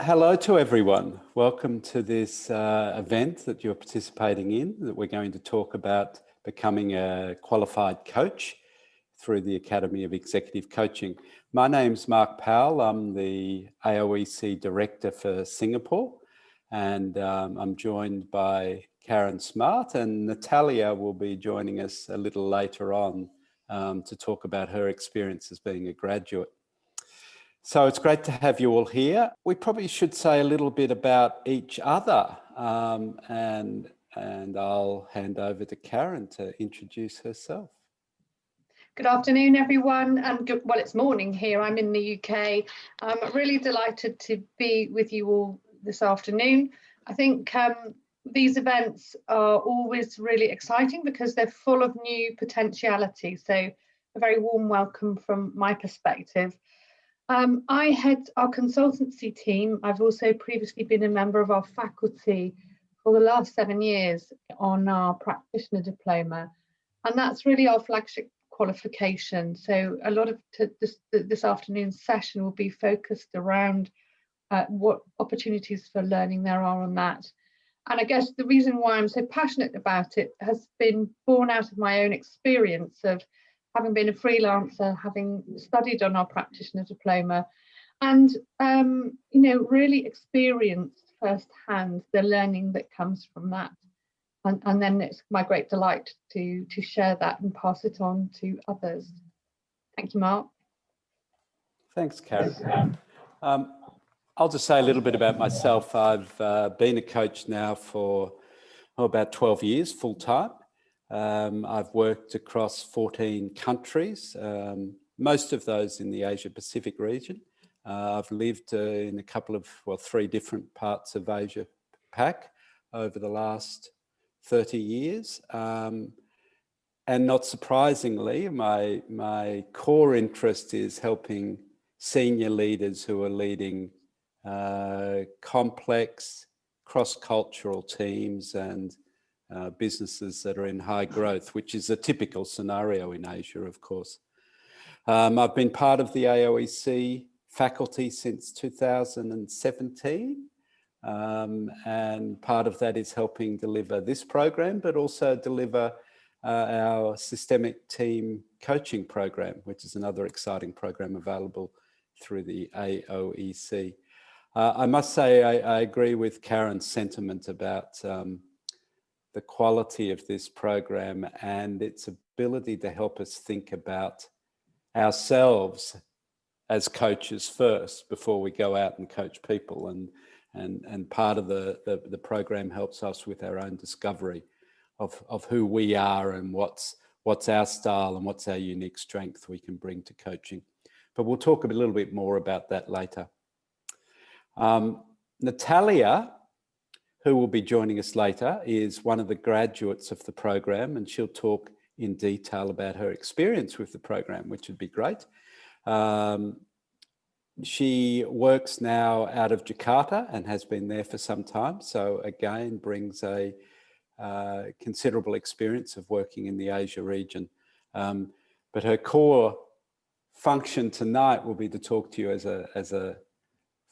Hello to everyone. Welcome to this event that you're participating in, that we're going to talk about becoming a qualified coach through the Academy of Executive Coaching. My name's Mark Powell. I'm the AoEC Director for Singapore, and I'm joined by Karen Smart, and Natalia will be joining us a little later on to talk about her experience as being a graduate. So it's great to have you all here. We probably should say a little bit about each other, and I'll hand over to Karen to introduce herself. Good afternoon, everyone, and well, it's morning here. I'm in the UK. I'm really delighted to be with you all this afternoon. I think these events are always really exciting because they're full of new potentiality. So a very warm welcome from my perspective. I head our consultancy team. I've also previously been a member of our faculty for the last 7 years on our practitioner diploma, and that's really our flagship qualification. So a lot of this afternoon's session will be focused around what opportunities for learning there are on that. And I guess the reason why I'm so passionate about it has been born out of my own experience of having been a freelancer, having studied on our practitioner diploma, and really experienced firsthand the learning that comes from that. And then it's my great delight to share that and pass it on to others. Thank you, Mark. Thanks, Karen. I'll just say a little bit about myself. I've been a coach now for about 12 years, full time. I've worked across 14 countries, most of those in the Asia Pacific region. I've lived in a couple of, three different parts of Asia Pac over the last 30 years. And not surprisingly, my core interest is helping senior leaders who are leading complex cross-cultural teams and businesses that are in high growth, which is a typical scenario in Asia, of course. I've been part of the AoEC faculty since 2017, and part of that is helping deliver this program, but also deliver our systemic team coaching program, which is another exciting program available through the AoEC. I must say I agree with Karen's sentiment about the quality of this program and its ability to help us think about ourselves as coaches first before we go out and coach people. And part of the program helps us with our own discovery of who we are and what's our style and what's our unique strength we can bring to coaching. But we'll talk a little bit more about that later. Natalia, who will be joining us later, is one of the graduates of the program, and she'll talk in detail about her experience with the program, which would be great. She works now out of Jakarta and has been there for some time, so again brings a considerable experience of working in the Asia region. But her core function tonight will be to talk to you as a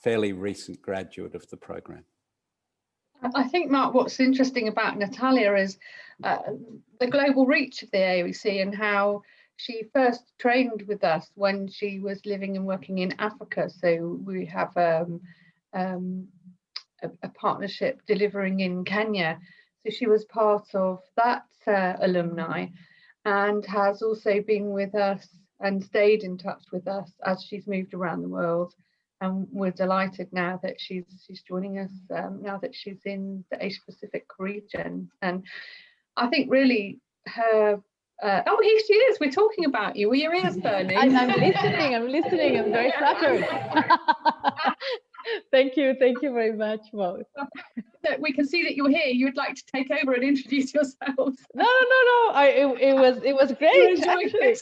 fairly recent graduate of the program. I think, Mark, what's interesting about Natalia is the global reach of the AoEC and how she first trained with us when she was living and working in Africa. So we have a partnership delivering in Kenya. So she was part of that alumni and has also been with us and stayed in touch with us as she's moved around the world. And we're delighted now that she's joining us, now that she's in the Asia Pacific region. And I think really her, oh, here she is, we're talking about you. Were your ears burning? I'm listening, I'm very flattered. Thank you very much, Mo. We can see that you're here. You would like to take over and introduce yourselves. No. It was great, actually.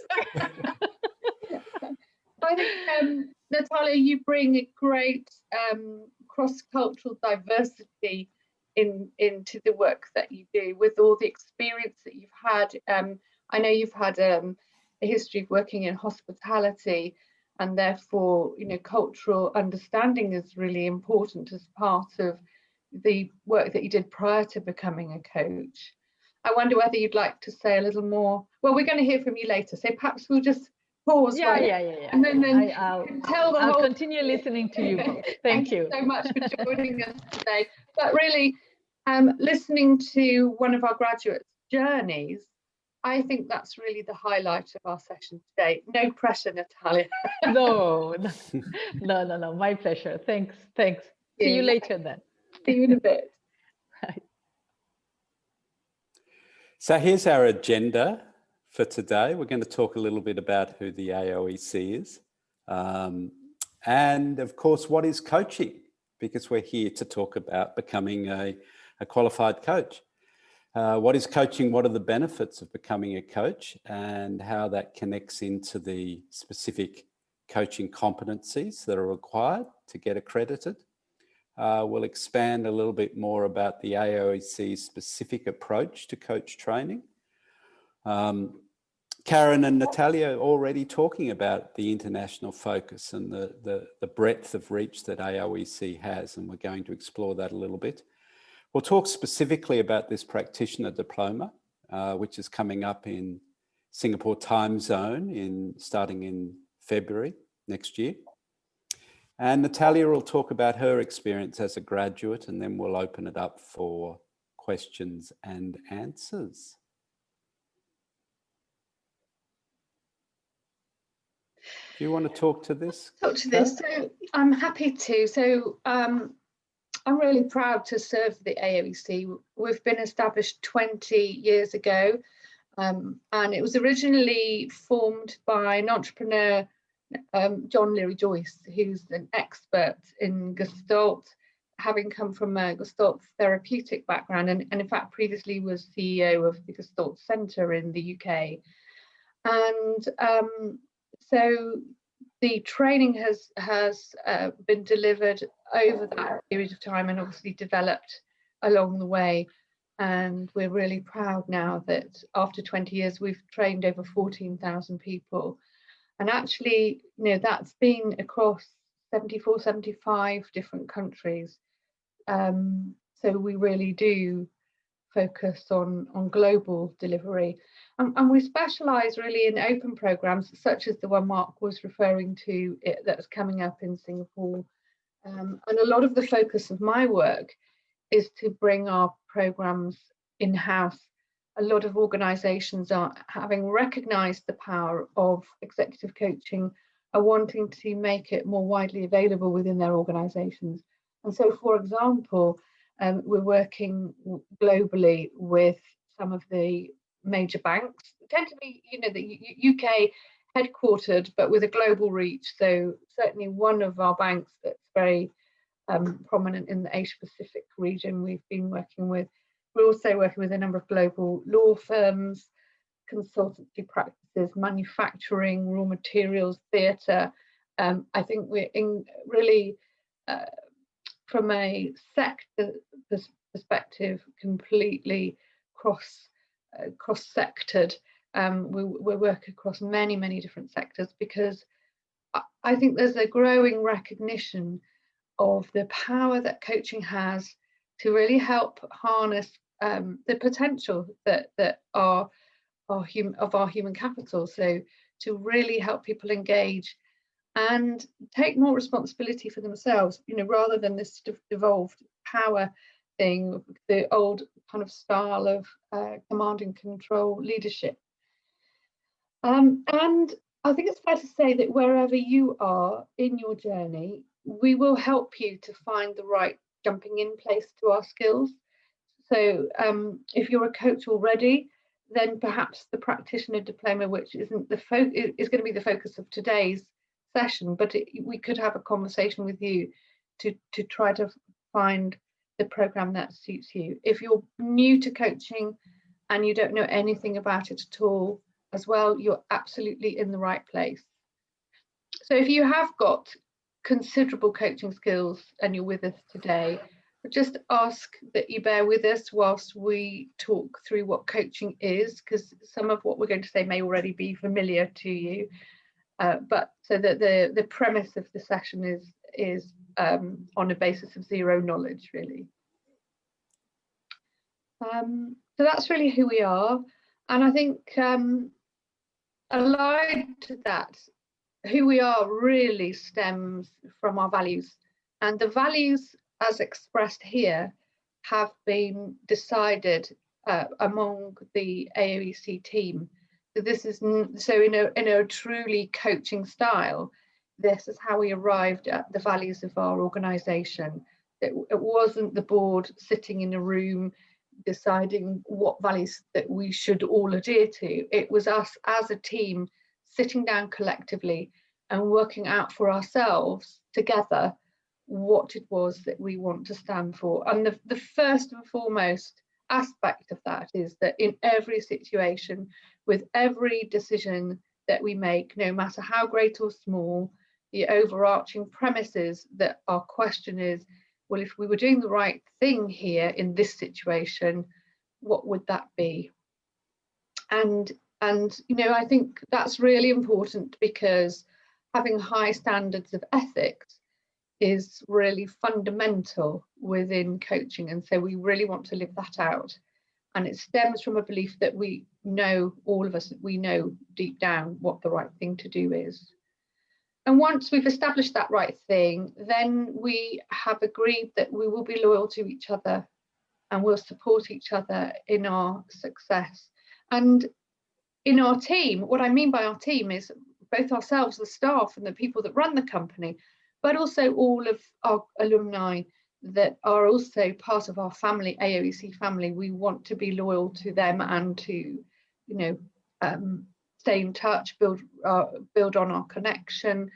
I think, Natalia, you bring a great cross-cultural diversity into the work that you do with all the experience that you've had. I know you've had a history of working in hospitality, and therefore, cultural understanding is really important as part of the work that you did prior to becoming a coach. I wonder whether you'd like to say a little more. Well, we're going to hear from you later, so perhaps we'll just pause. Yeah. And then I'll tell the I'll whole. continue listening to you both. Thank you so much for joining us today. But really, listening to one of our graduates' journeys, I think that's really the highlight of our session today. No pressure, Natalia. No. My pleasure. Thanks. See you later then. See you in a bit. So here's our agenda for today. We're going to talk a little bit about who the AoEC is. And of course, what is coaching? Because we're here to talk about becoming a qualified coach. What is coaching? What are the benefits of becoming a coach, and how that connects into the specific coaching competencies that are required to get accredited. We'll expand a little bit more about the AoEC's specific approach to coach training. Karen and Natalia are already talking about the international focus and the breadth of reach that AoEC has, and we're going to explore that a little bit. We'll talk specifically about this practitioner diploma, which is coming up in Singapore time zone starting in February next year. And Natalia will talk about her experience as a graduate, and then we'll open it up for questions and answers. Do you want to talk to this? Talk to this. So I'm happy to. So I'm really proud to serve the AoEC. We've been established 20 years ago, and it was originally formed by an entrepreneur, John Leary-Joyce, who's an expert in Gestalt, having come from a Gestalt therapeutic background, and in fact previously was CEO of the Gestalt Centre in the UK. And so the training has been delivered over that period of time, and obviously developed along the way. And we're really proud now that after 20 years, we've trained over 14,000 people. And actually, that's been across 74, 75 different countries. So we really do focus on global delivery. And we specialise really in open programmes, such as the one Mark was referring to, that's coming up in Singapore. And a lot of the focus of my work is to bring our programmes in-house. A lot of organisations are, having recognised the power of executive coaching, are wanting to make it more widely available within their organisations. And so, for example, we're working globally with some of the major banks. They tend to be, the UK headquartered, but with a global reach. So certainly one of our banks that's very prominent in the Asia Pacific region we've been working with. We're also working with a number of global law firms, consultancy practices, manufacturing, raw materials, theatre. I think we're in really, from a sector perspective, completely cross-sectored. We work across many different sectors, because I think there's a growing recognition of the power that coaching has to really help harness the potential that our human capital. So to really help people engage and take more responsibility for themselves, rather than this sort of devolved power thing, the old kind of style of command and control leadership. And I think it's fair to say that wherever you are in your journey, we will help you to find the right jumping in place to our skills. So if you're a coach already, then perhaps the practitioner diploma, which isn't the is going to be the focus of today's session, but we could have a conversation with you to try to find the program that suits you. If you're new to coaching and you don't know anything about it at all as well, you're absolutely in the right place. So if you have got considerable coaching skills and you're with us today, just ask that you bear with us whilst we talk through what coaching is, because some of what we're going to say may already be familiar to you. But so that the premise of the session is on a basis of zero knowledge, really. So that's really who we are. And I think allied to that, who we are really stems from our values. And the values as expressed here have been decided among the AoEC team. So this is in a truly coaching style. This is how we arrived at the values of our organisation. It wasn't the board sitting in a room deciding what values that we should all adhere to. It was us as a team sitting down collectively and working out for ourselves together what it was that we want to stand for. And the first and foremost aspect of that is that in every situation, with every decision that we make, no matter how great or small, the overarching premise is that our question is, well, if we were doing the right thing here in this situation, what would that be? And you know, I think that's really important, because having high standards of ethics is really fundamental within coaching, and so we really want to live that out. And it stems from a belief that we know, all of us, we know deep down what the right thing to do is. And once we've established that right thing, then we have agreed that we will be loyal to each other and we'll support each other in our success. And in our team, what I mean by our team is both ourselves, the staff and the people that run the company, but also all of our alumni that are also part of our family, AoEC family. We want to be loyal to them and to, you know, stay in touch, build on our connection,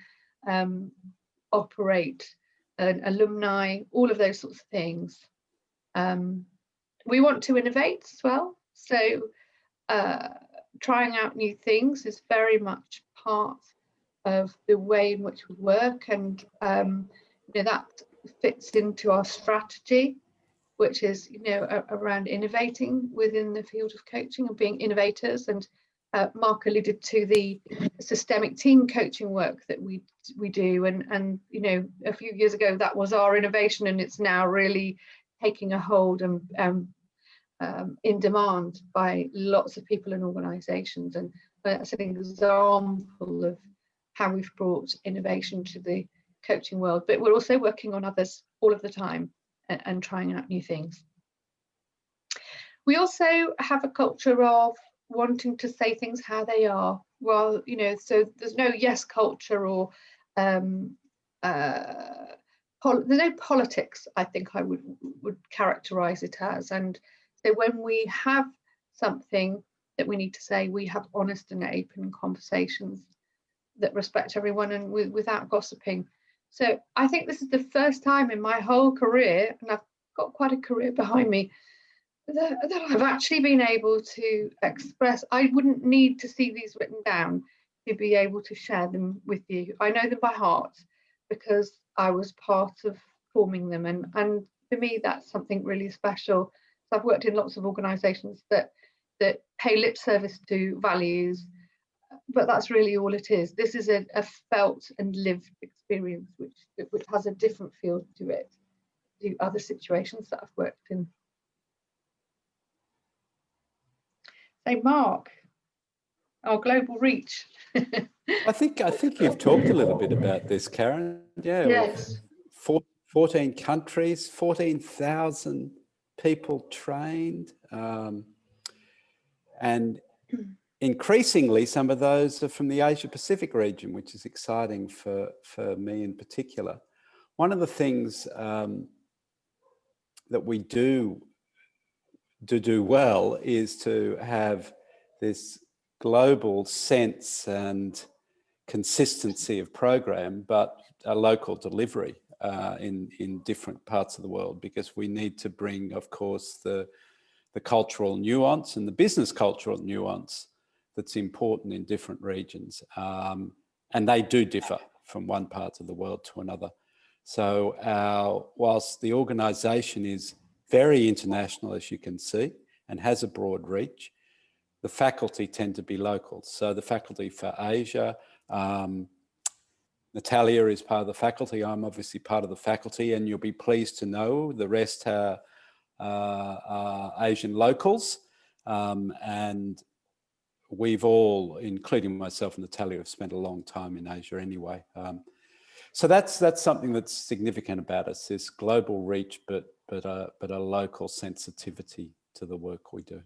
operate an alumni, all of those sorts of things. We want to innovate as well. So trying out new things is very much part of the way in which we work, and you know, that fits into our strategy, which is, you know, around innovating within the field of coaching and being innovators. And Mark alluded to the systemic team coaching work that we do, and you know, a few years ago that was our innovation, and it's now really taking a hold and in demand by lots of people and organisations. And that's an example of how we've brought innovation to the coaching world. But we're also working on others all of the time and trying out new things. We also have a culture of wanting to say things how they are. Well, you know, so there's no yes culture, or there's no politics, I think I would characterize it as. And so when we have something that we need to say, we have honest and open conversations that respect everyone and without gossiping. So I think this is the first time in my whole career, and I've got quite a career behind me, that I've actually been able to express. I wouldn't need to see these written down to be able to share them with you. I know them by heart because I was part of forming them, and for me that's something really special. So I've worked in lots of organisations that pay lip service to values, but that's really all it is. This is a felt and lived experience, which has a different feel to it to other situations that I've worked in. So Mark, our global reach. I think you've talked a little bit about this, Karen. Yeah. Yes. 14 countries, 14,000 people trained, and increasingly some of those are from the Asia Pacific region, which is exciting for me in particular. One of the things that we do well is to have this global sense and consistency of program, but a local delivery in different parts of the world, because we need to bring, of course, the cultural nuance and the business cultural nuance that's important in different regions. And they do differ from one part of the world to another. So whilst the organisation is very international, as you can see, and has a broad reach, the faculty tend to be local. So the faculty for Asia Natalia is part of the faculty. I'm obviously part of the faculty, and you'll be pleased to know the rest are Asian locals. And we've all, including myself and Natalia, have spent a long time in Asia anyway. So that's something that's significant about us, this global reach, but a local sensitivity to the work we do.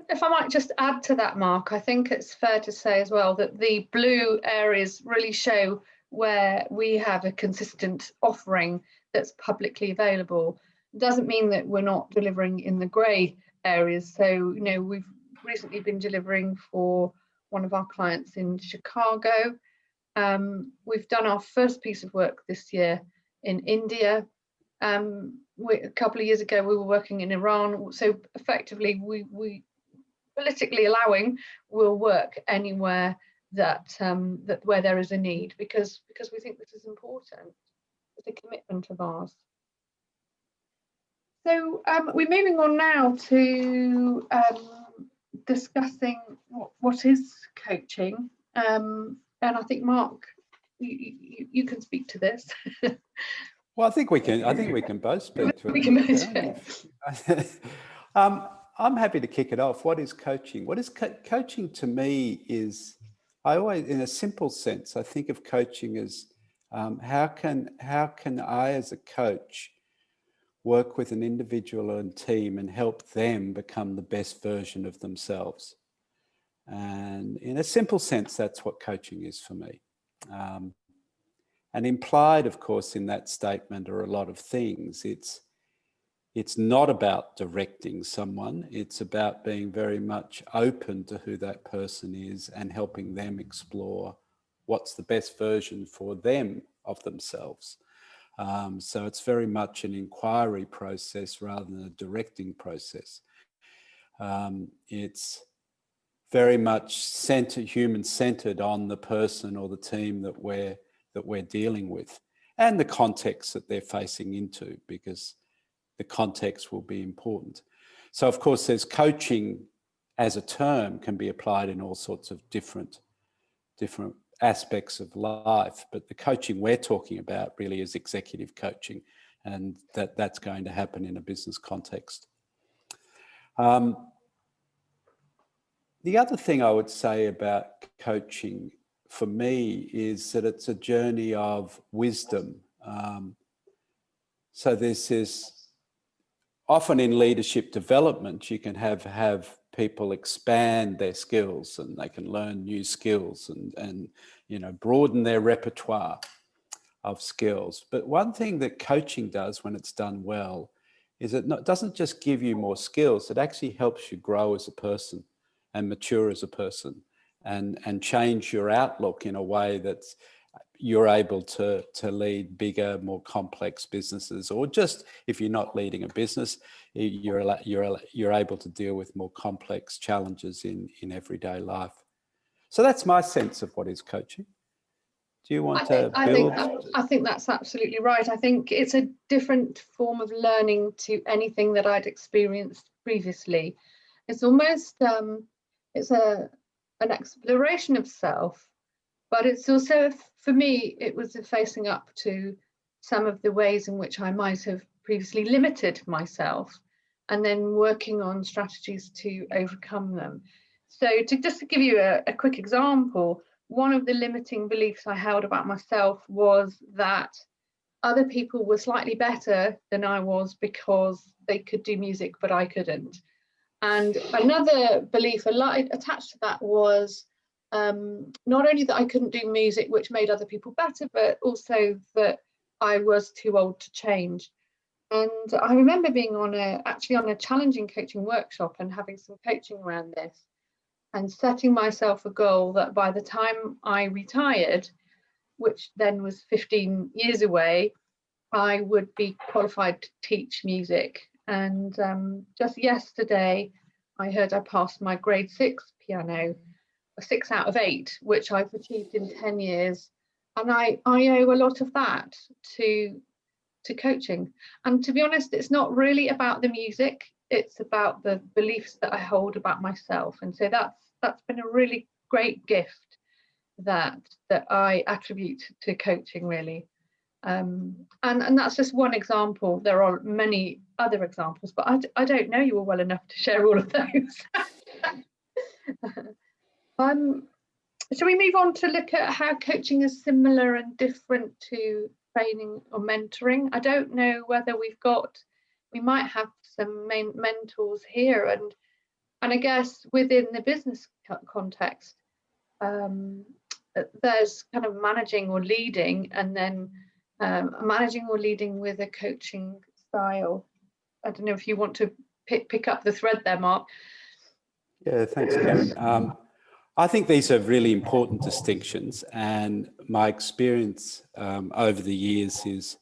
If I might just add to that, Mark, I think it's fair to say as well that the blue areas really show where we have a consistent offering that's publicly available. It doesn't mean that we're not delivering in the grey areas. So, you know, we've recently been delivering for one of our clients in Chicago. We've done our first piece of work this year in India. A couple of years ago, we were working in Iran. So effectively, we politically allowing will work anywhere that where there is a need, because we think this is important. It's a commitment of ours. So we're moving on now to discussing what is coaching, and I think Mark, you can speak to this. Well, I think we can both speak to it. We can both. I'm happy to kick it off. What is coaching? What is coaching to me is, I always, in a simple sense, I think of coaching as how can I as a coach work with an individual and team and help them become the best version of themselves. And in a simple sense, that's what coaching is for me. And implied, of course, in that statement are a lot of things. It's not about directing someone. It's about being very much open to who that person is and helping them explore what's the best version for them of themselves. So it's very much an inquiry process rather than a directing process. It's very much human-centered on the person or the team that we're dealing with, and the context that they're facing into, because the context will be important. So of course, there's coaching as a term can be applied in all sorts of different aspects of life, but the coaching we're talking about really is executive coaching, and that's going to happen in a business context. The other thing I would say about coaching for me is that it's a journey of wisdom. So this is often in leadership development, you can have people expand their skills, and they can learn new skills and you know, broaden their repertoire of skills. But one thing that coaching does when it's done well is it doesn't just give you more skills, it actually helps you grow as a person and mature as a person, and change your outlook in a way that you're able to lead bigger, more complex businesses, or just if you're not leading a business, you're able to deal with more complex challenges in everyday life. So that's my sense of what is coaching. Do you want to build? I think that's absolutely right. I think it's a different form of learning to anything that I'd experienced previously. It's almost it's an exploration of self, but it's also, for me, it was facing up to some of the ways in which I might have previously limited myself, and then working on strategies to overcome them. So just to give you a quick example, one of the limiting beliefs I held about myself was that other people were slightly better than I was because they could do music, but I couldn't. And another belief attached to that was not only that I couldn't do music, which made other people better, but also that I was too old to change. And I remember being actually on a challenging coaching workshop and having some coaching around this, and setting myself a goal that by the time I retired, which then was 15 years away, I would be qualified to teach music. And just yesterday, I heard I passed my grade 6 piano, a 6 out of 8, which I've achieved in 10 years. And I owe a lot of that to coaching. And to be honest, it's not really about the music, it's about the beliefs that I hold about myself. And so that's been a really great gift that I attribute to coaching, really. And that's just one example. There are many other examples, but I don't know you all well enough to share all of those. Shall we move on to look at how coaching is similar and different to training or mentoring? I don't know whether we might have some mentors here, and I guess within the business context, there's kind of managing or leading, and then managing or leading with a coaching style. I don't know if you want to pick up the thread there, Mark. Yeah, thanks, Karen. I think these are really important distinctions, and my experience over the years is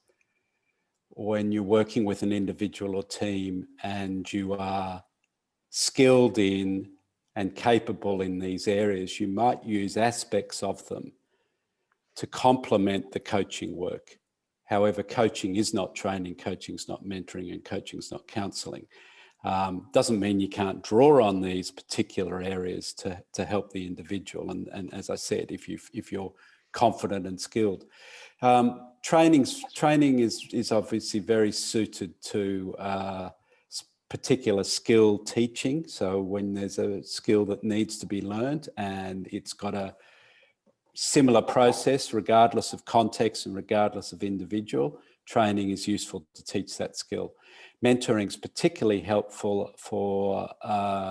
when you're working with an individual or team and you are skilled in and capable in these areas, you might use aspects of them to complement the coaching work. However, coaching is not training, coaching is not mentoring, and coaching is not counselling. Doesn't mean you can't draw on these particular areas to help the individual. And as I said, if you're confident and skilled, training is obviously very suited to particular skill teaching. So when there's a skill that needs to be learned and it's got a similar process, regardless of context and regardless of individual, training is useful to teach that skill. Mentoring is particularly helpful for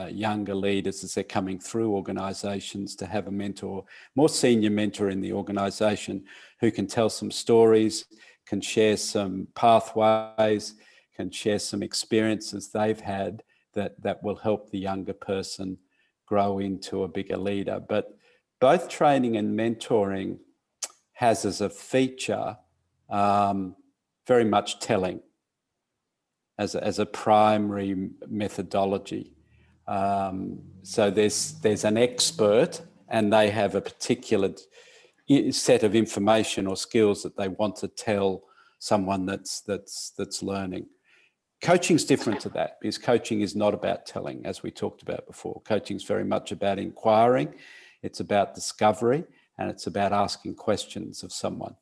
younger leaders as they're coming through organisations, to have a mentor, more senior mentor in the organisation, who can tell some stories, can share some pathways, can share some experiences they've had that will help the younger person grow into a bigger leader. But both training and mentoring has as a feature very much telling as a primary methodology. So there's an expert and they have a particular set of information or skills that they want to tell someone that's learning. Coaching's different to that, because coaching is not about telling, as we talked about before. Coaching's very much about inquiring, it's about discovery, and it's about asking questions of someone.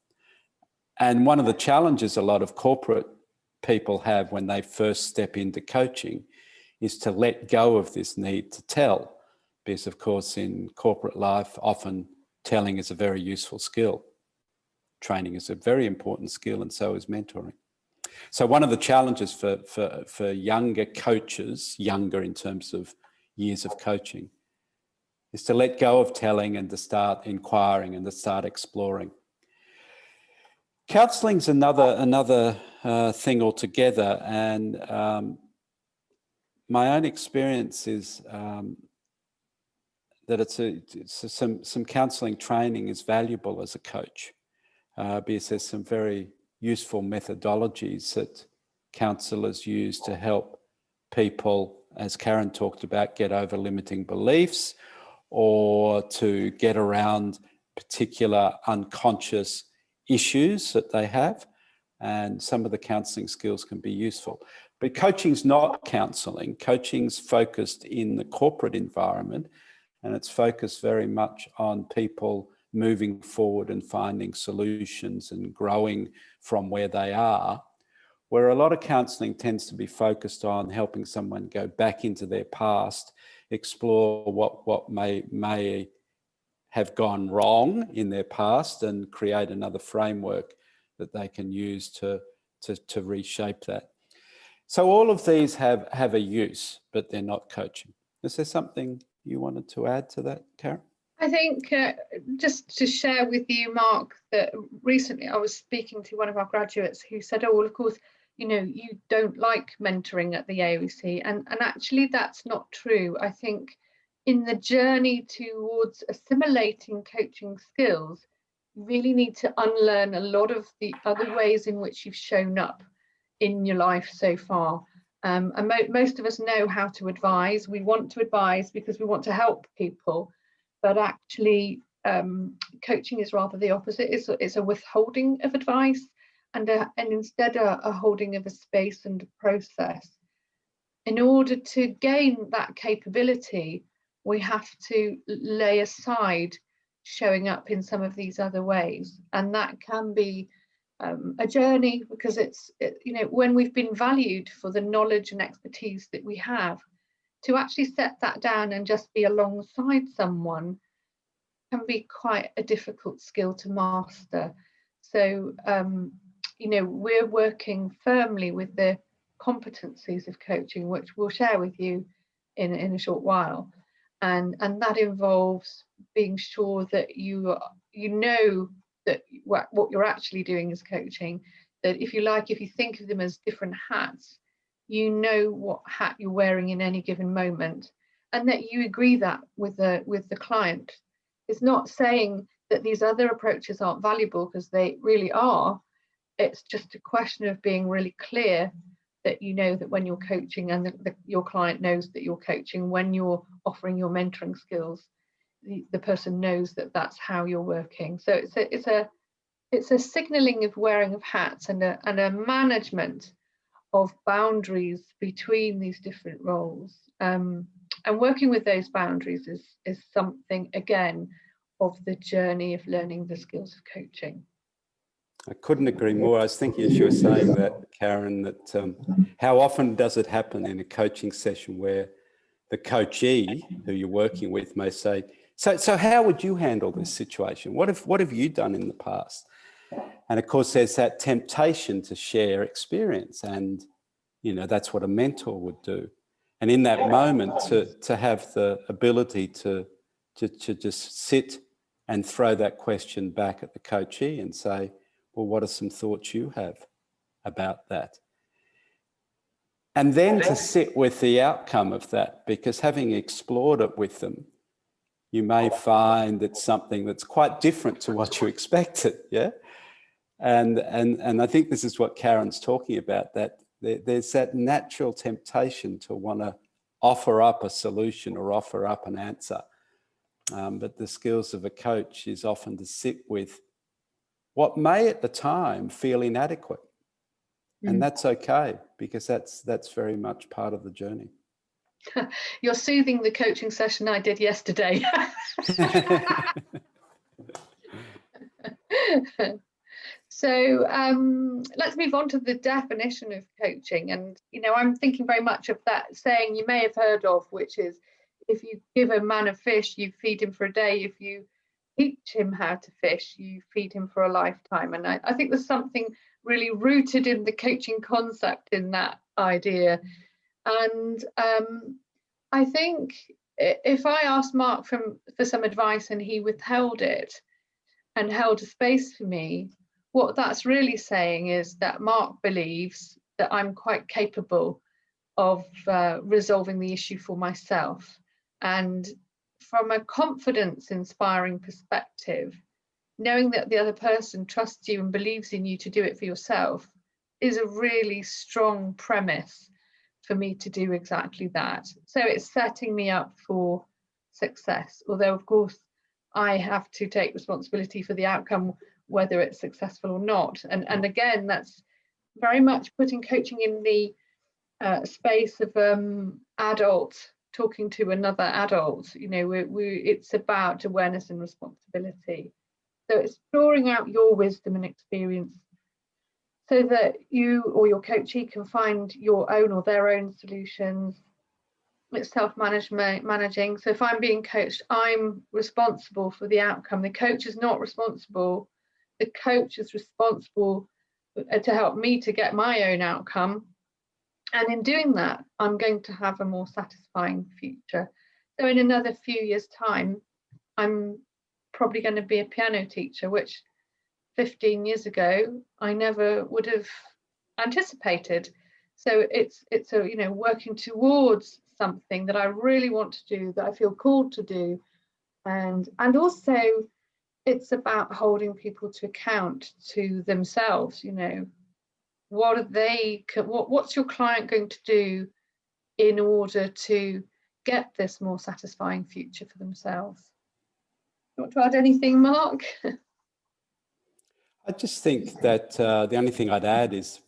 And one of the challenges a lot of corporate people have when they first step into coaching is to let go of this need to tell, because of course in corporate life often telling is a very useful skill. Training is a very important skill, and so is mentoring. So one of the challenges for younger coaches, younger in terms of years of coaching, is to let go of telling and to start inquiring and to start exploring. Counselling's another thing altogether, and my own experience is that some counselling training is valuable as a coach, because there's some very useful methodologies that counsellors use to help people, as Karen talked about, get over limiting beliefs or to get around particular unconscious issues that they have. And some of the counselling skills can be useful. But coaching's not counselling. Coaching's focused in the corporate environment, and it's focused very much on people moving forward and finding solutions and growing from where they are, where a lot of counselling tends to be focused on helping someone go back into their past, explore what may have gone wrong in their past, and create another framework that they can use to reshape that. So all of these have a use, but they're not coaching. Is there something you wanted to add to that, Karen? I think just to share with you, Mark, that recently I was speaking to one of our graduates who said, oh, well, of course, you know, you don't like mentoring at the AoEC. And actually, that's not true. I think in the journey towards assimilating coaching skills, you really need to unlearn a lot of the other ways in which you've shown up in your life so far. And most of us know how to advise. We want to advise because we want to help people. But actually, coaching is rather the opposite. It's a withholding of advice and instead a holding of a space and a process. In order to gain that capability, we have to lay aside showing up in some of these other ways. And that can be a journey, because you know, when we've been valued for the knowledge and expertise that we have, to actually set that down and just be alongside someone can be quite a difficult skill to master. So, you know, we're working firmly with the competencies of coaching, which we'll share with you in a short while. And that involves being sure that you know that what you're actually doing is coaching, that if you think of them as different hats, you know what hat you're wearing in any given moment, and that you agree that with the client. It's not saying that these other approaches aren't valuable, because they really are. It's just a question of being really clear that you know that when you're coaching, and your client knows that you're coaching, when you're offering your mentoring skills, the person knows that that's how you're working. So it's a signaling of wearing of hats, and a management of boundaries between these different roles. And working with those boundaries is something, again, of the journey of learning the skills of coaching. I couldn't agree more. I was thinking, as you were saying that, Karen, that how often does it happen in a coaching session where the coachee who you're working with may say, so how would you handle this situation? What have you done in the past? And of course, there's that temptation to share experience, and you know, that's what a mentor would do. And in that moment, to have the ability to just sit and throw that question back at the coachee and say, well, what are some thoughts you have about that? And then to sit with the outcome of that, because having explored it with them, you may find it's something that's quite different to what you expected, yeah? And I think this is what Karen's talking about, that there's that natural temptation to want to offer up a solution or offer up an answer. But the skills of a coach is often to sit with what may at the time feel inadequate. And that's okay, because that's very much part of the journey. You're soothing the coaching session I did yesterday. So let's move on to the definition of coaching. And, you know, I'm thinking very much of that saying you may have heard of, which is, if you give a man a fish, you feed him for a day. If you teach him how to fish, you feed him for a lifetime. And I think there's something really rooted in the coaching concept in that idea. And I think if I asked Mark for some advice and he withheld it and held a space for me, what that's really saying is that Mark believes that I'm quite capable of resolving the issue for myself. And from a confidence inspiring perspective, knowing that the other person trusts you and believes in you to do it for yourself is a really strong premise for me to do exactly that. So it's setting me up for success, although of course I have to take responsibility for the outcome, whether it's successful or not. And again, that's very much putting coaching in the space of adult talking to another adult. You know, it's about awareness and responsibility. So it's drawing out your wisdom and experience so that you or your coachee can find your own or their own solutions. It's managing. So if I'm being coached, I'm responsible for the outcome. The coach is not responsible. The coach is responsible to help me to get my own outcome. And in doing that, I'm going to have a more satisfying future. So in another few years' time, I'm probably going to be a piano teacher, which 15 years ago, I never would have anticipated. So it's a, you know, working towards something that I really want to do, that I feel called to do. And also it's about holding people to account to themselves. You know, what's your client going to do in order to get this more satisfying future for themselves? You want to add anything, Mark? I just think that the only thing I'd add is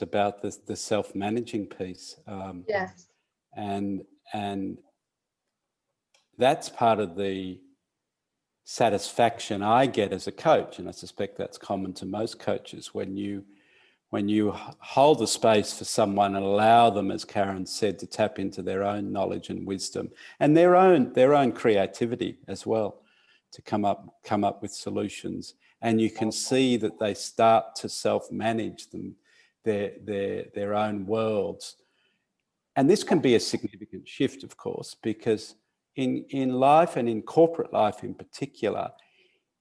about the self-managing piece. Yes. And that's part of the satisfaction I get as a coach, and I suspect that's common to most coaches, when you hold the space for someone and allow them, as Karen said, to tap into their own knowledge and wisdom and their own creativity as well, to come up with solutions. And you can see that they start to self-manage their own worlds. And this can be a significant shift, of course, because in life, and in corporate life in particular,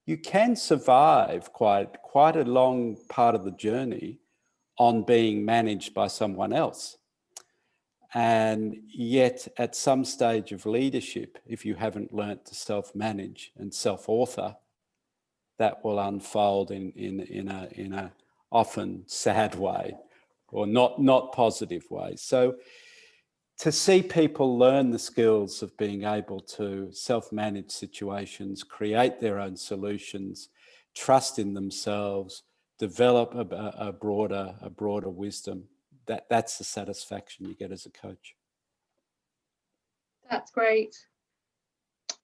you can survive quite a long part of the journey on being managed by someone else. And yet at some stage of leadership, if you haven't learnt to self-manage and self-author, that will unfold in a often sad way, or not positive way. So to see people learn the skills of being able to self-manage situations, create their own solutions, trust in themselves, develop a broader wisdom, that's the satisfaction you get as a coach. That's great.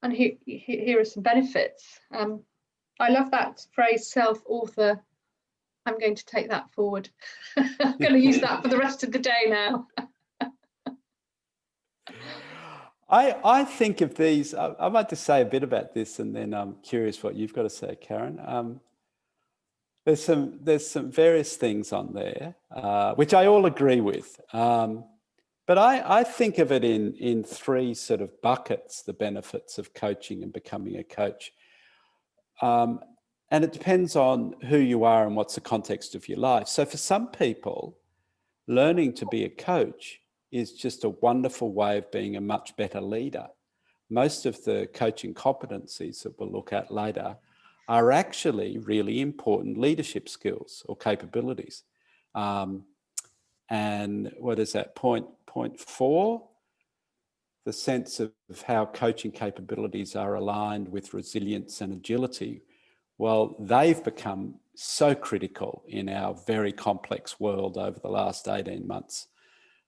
And here are some benefits. I love that phrase, self-author. I'm going to take that forward. I'm going to use that for the rest of the day now. I think of these, I'd like to say a bit about this, and then I'm curious what you've got to say, Karen. There's some various things on there, which I all agree with. But I think of it in three sort of buckets, the benefits of coaching and becoming a coach. And it depends on who you are and what's the context of your life. So for some people, learning to be a coach is just a wonderful way of being a much better leader. Most of the coaching competencies that we'll look at later are actually really important leadership skills or capabilities. And what is that, point 4? The sense of how coaching capabilities are aligned with resilience and agility. Well, they've become so critical in our very complex world over the last 18 months.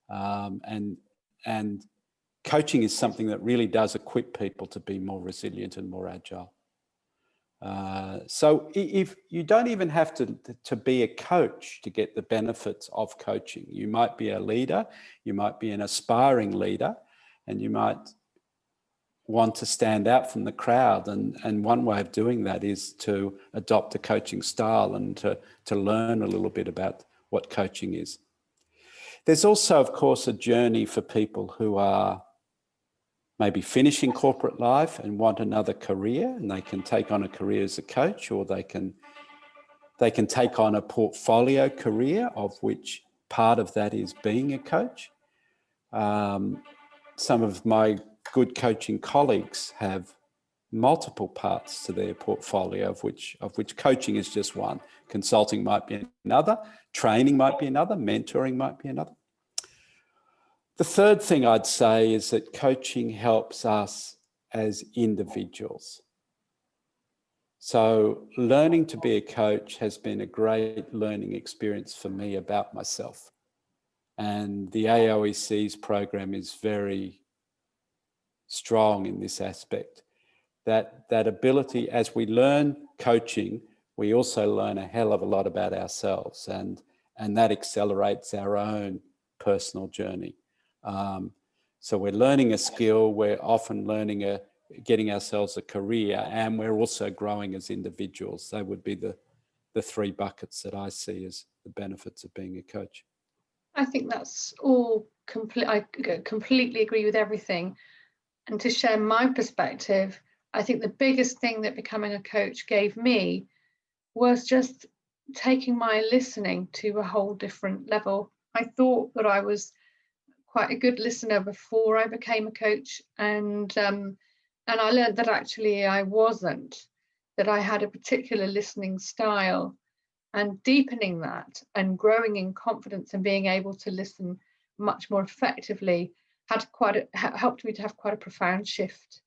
And coaching is something that really does equip people to be more resilient and more agile. So if you don't even have to be a coach to get the benefits of coaching. You might be a leader, you might be an aspiring leader, and you might want to stand out from the crowd. And one way of doing that is to adopt a coaching style and to learn a little bit about what coaching is. There's also, of course, a journey for people who are maybe finishing corporate life and want another career, and they can take on a career as a coach, or they can take on a portfolio career, of which part of that is being a coach. Some of my good coaching colleagues have multiple parts to their portfolio, of which coaching is just one. Consulting might be another, training might be another, mentoring might be another. The third thing I'd say is that coaching helps us as individuals. So learning to be a coach has been a great learning experience for me about myself. And the AoEC's program is very strong in this aspect. That ability, as we learn coaching, we also learn a hell of a lot about ourselves, and that accelerates our own personal journey. So we're learning a skill, we're often learning getting ourselves a career, and we're also growing as individuals. They would be the three buckets that I see as the benefits of being a coach. I think that's all I completely agree with everything. And to share my perspective, I think the biggest thing that becoming a coach gave me was just taking my listening to a whole different level. I thought that I was quite a good listener before I became a coach, and I learned that actually I wasn't, that I had a particular listening style, and deepening that and growing in confidence and being able to listen much more effectively helped me to have quite a profound shift.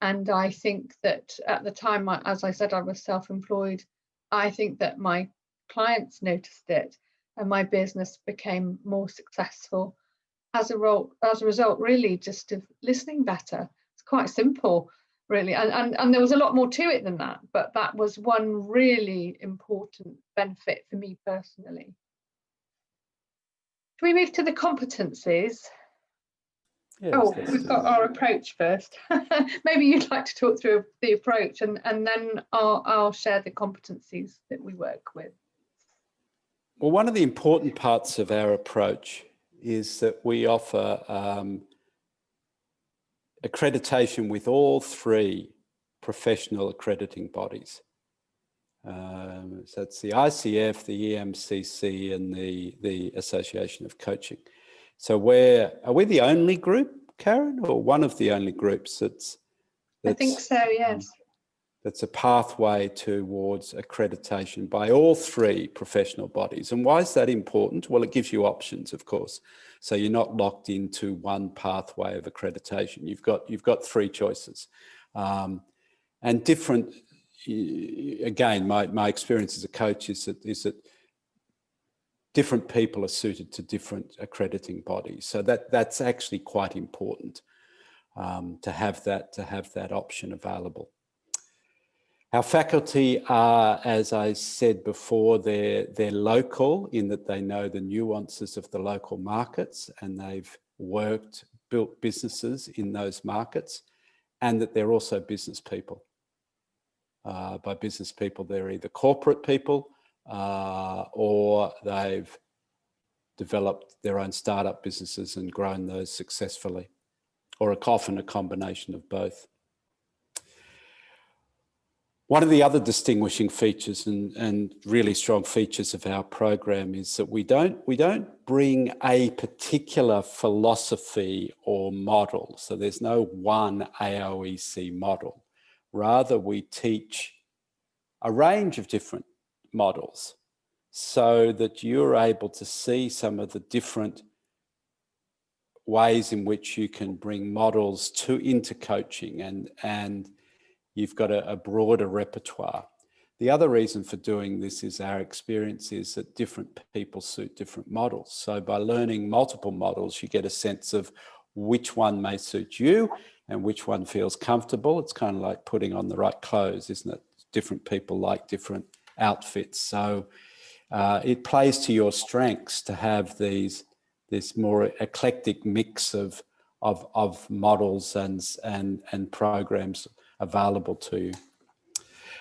And I think that at the time, as I said, I was self-employed. I think that my clients noticed it, and my business became more successful as a result, really, just of listening better. It's quite simple. really. And there was a lot more to it than that, but that was one really important benefit for me personally. Can we move to the competencies? Yes, oh, we've got our approach first. Maybe you'd like to talk through the approach, and then I'll share the competencies that we work with. Well, one of the important parts of our approach is that we offer accreditation with all three professional accrediting bodies. So it's the ICF, the EMCC, and the Association of Coaching. So are we the only group, Karen, or one of the only groups that's I think so, yes. That's a pathway towards accreditation by all three professional bodies. And why is that important? Well, it gives you options, of course. So you're not locked into one pathway of accreditation. You've got three choices. And different, again, my experience as a coach is that different people are suited to different accrediting bodies. So that's actually quite important to have that option available. Our faculty are, as I said before, they're local in that they know the nuances of the local markets, and they've built businesses in those markets, and that they're also business people. By business people, they're either corporate people or they've developed their own startup businesses and grown those successfully, or often a combination of both. One of the other distinguishing features and really strong features of our program is that we don't bring a particular philosophy or model. So there's no one AoEC model. Rather, we teach a range of different models so that you're able to see some of the different ways in which you can bring models into coaching, and you've got a broader repertoire. The other reason for doing this is our experience is that different people suit different models. So by learning multiple models, you get a sense of which one may suit you and which one feels comfortable. It's kind of like putting on the right clothes, isn't it? Different people like different outfits. So it plays to your strengths to have this more eclectic mix of models and programs available to you.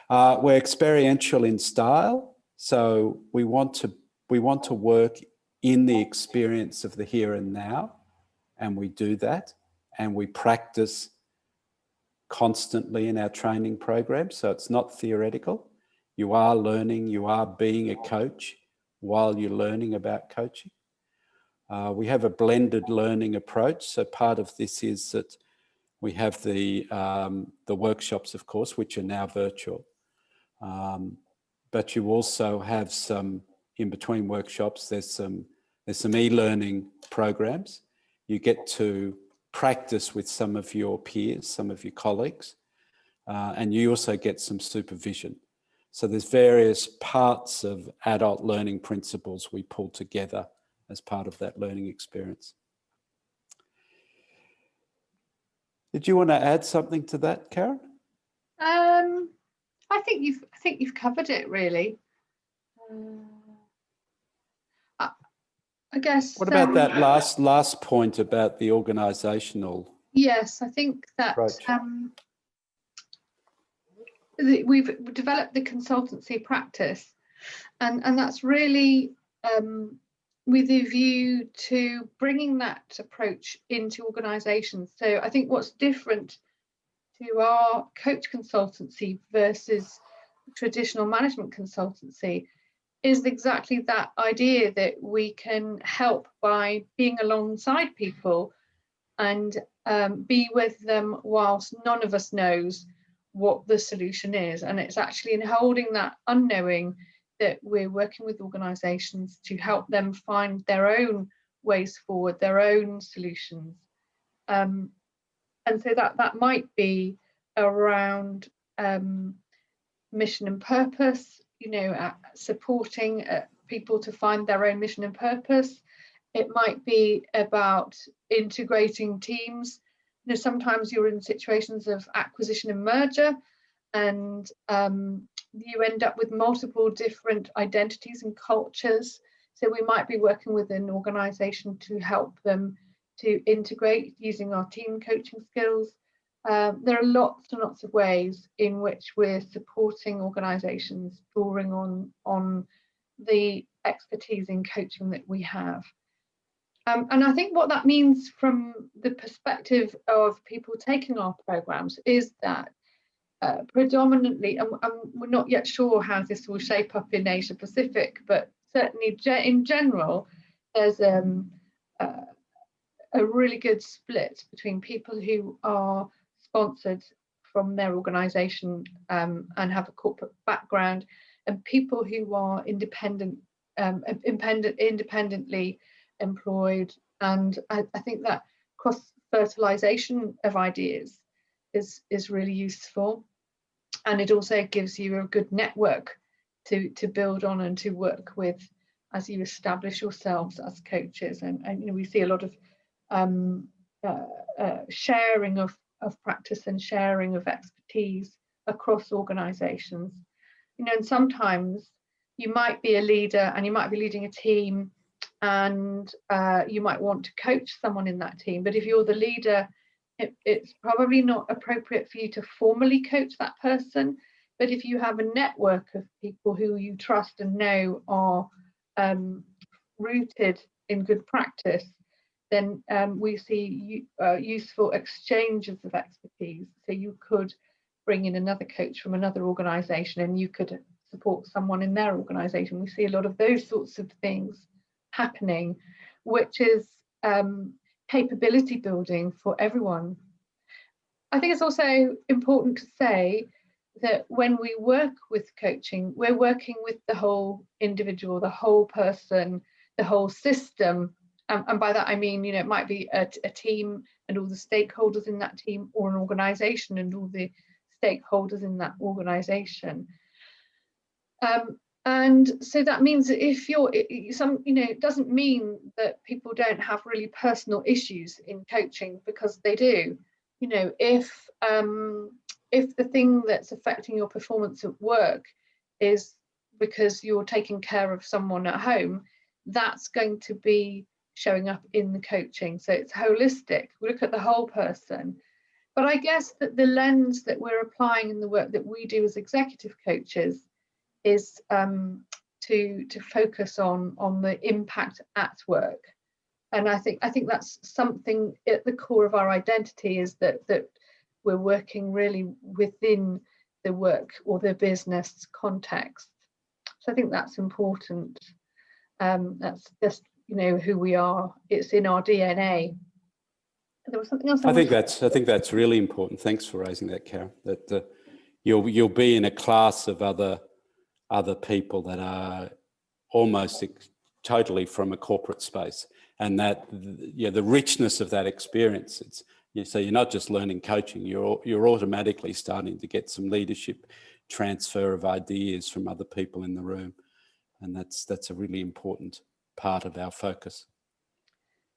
We're experiential in style, so we want to work in the experience of the here and now, and we do that, and we practice constantly in our training program. So it's not theoretical. You are learning, you are being a coach while you're learning about coaching. We have a blended learning approach. So part of this is that we have the workshops, of course, which are now virtual. But you also have some, in between workshops, there's some e-learning programs. You get to practice with some of your peers, some of your colleagues, and you also get some supervision. So there's various parts of adult learning principles we pull together as part of that learning experience. Did you want to add something to that, Karen? I think you've covered it really. I guess. What about that last point about the organisational? Yes, I think that we've developed the consultancy practice, and that's really with a view to bringing that approach into organisations. So I think what's different to our coach consultancy versus traditional management consultancy is exactly that idea that we can help by being alongside people and be with them whilst none of us knows what the solution is. And it's actually in holding that unknowing that we're working with organisations to help them find their own ways forward, their own solutions. And so that might be around mission and purpose, supporting people to find their own mission and purpose. It might be about integrating teams sometimes you're in situations of acquisition and merger, and you end up with multiple different identities and cultures. So we might be working with an organisation to help them to integrate using our team coaching skills. There are lots and lots of ways in which we're supporting organisations drawing on the expertise in coaching that we have. And I think what that means from the perspective of people taking our programmes is that predominantly, and we're not yet sure how this will shape up in Asia Pacific, but certainly in general, there's a really good split between people who are sponsored from their organisation and have a corporate background, and people who are independently employed. And I think that cross-fertilisation of ideas is really useful, and it also gives you a good network to build on and to work with as you establish yourselves as coaches. And we see a lot of sharing of practice and sharing of expertise across organisations. And sometimes you might be a leader and you might be leading a team, and you might want to coach someone in that team, but if you're the leader, it's probably not appropriate for you to formally coach that person. But if you have a network of people who you trust and know are rooted in good practice, then we see useful exchanges of expertise. So you could bring in another coach from another organisation, and you could support someone in their organisation. We see a lot of those sorts of things happening, which is capability building for everyone. I think it's also important to say that when we work with coaching, we're working with the whole individual, the whole person, the whole system. And by that I mean, it might be a team and all the stakeholders in that team, or an organisation and all the stakeholders in that organisation. And so that means that if it doesn't mean that people don't have really personal issues in coaching, because they do. If the thing that's affecting your performance at work is because you're taking care of someone at home, that's going to be showing up in the coaching. So it's holistic. We look at the whole person. But I guess that the lens that we're applying in the work that we do as executive coaches is to focus on the impact at work. And I think that's something at the core of our identity, is that we're working really within the work or the business context. So I think that's important. That's just who we are. It's in our DNA. There was something else. I think that's really important. Thanks for raising that, Karen. That you'll be in a class of other people that are almost totally from a corporate space, and that the richness of that experience. So you're not just learning coaching, you're automatically starting to get some leadership transfer of ideas from other people in the room, and that's a really important part of our focus.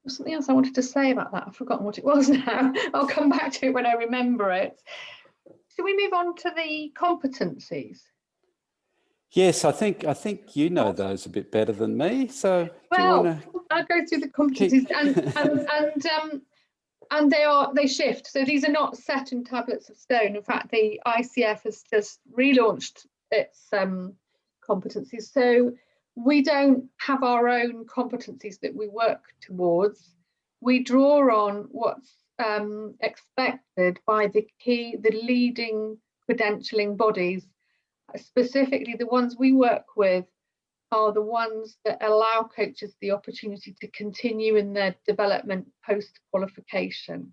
There's something else I wanted to say about that. I've forgotten what it was now. I'll come back to it when I remember it. So we move on to the competencies. Yes, I think you know those a bit better than me. So I'll go through the competencies and they shift. So these are not set in tablets of stone. In fact, the ICF has just relaunched its competencies. So we don't have our own competencies that we work towards. We draw on what's expected by the leading credentialing bodies. Specifically, the ones we work with are the ones that allow coaches the opportunity to continue in their development post-qualification.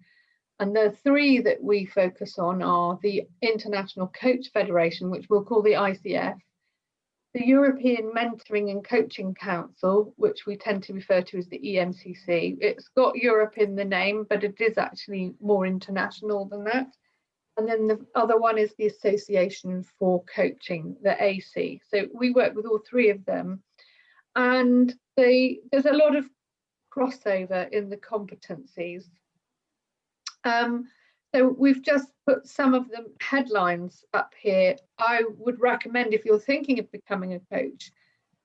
And the three that we focus on are the International Coach Federation, which we'll call the ICF, the European Mentoring and Coaching Council, which we tend to refer to as the EMCC. It's got Europe in the name, but it is actually more international than that. And then the other one is the Association for Coaching, the AC. So we work with all three of them. And there's a lot of crossover in the competencies. So we've just put some of the headlines up here. I would recommend, if you're thinking of becoming a coach,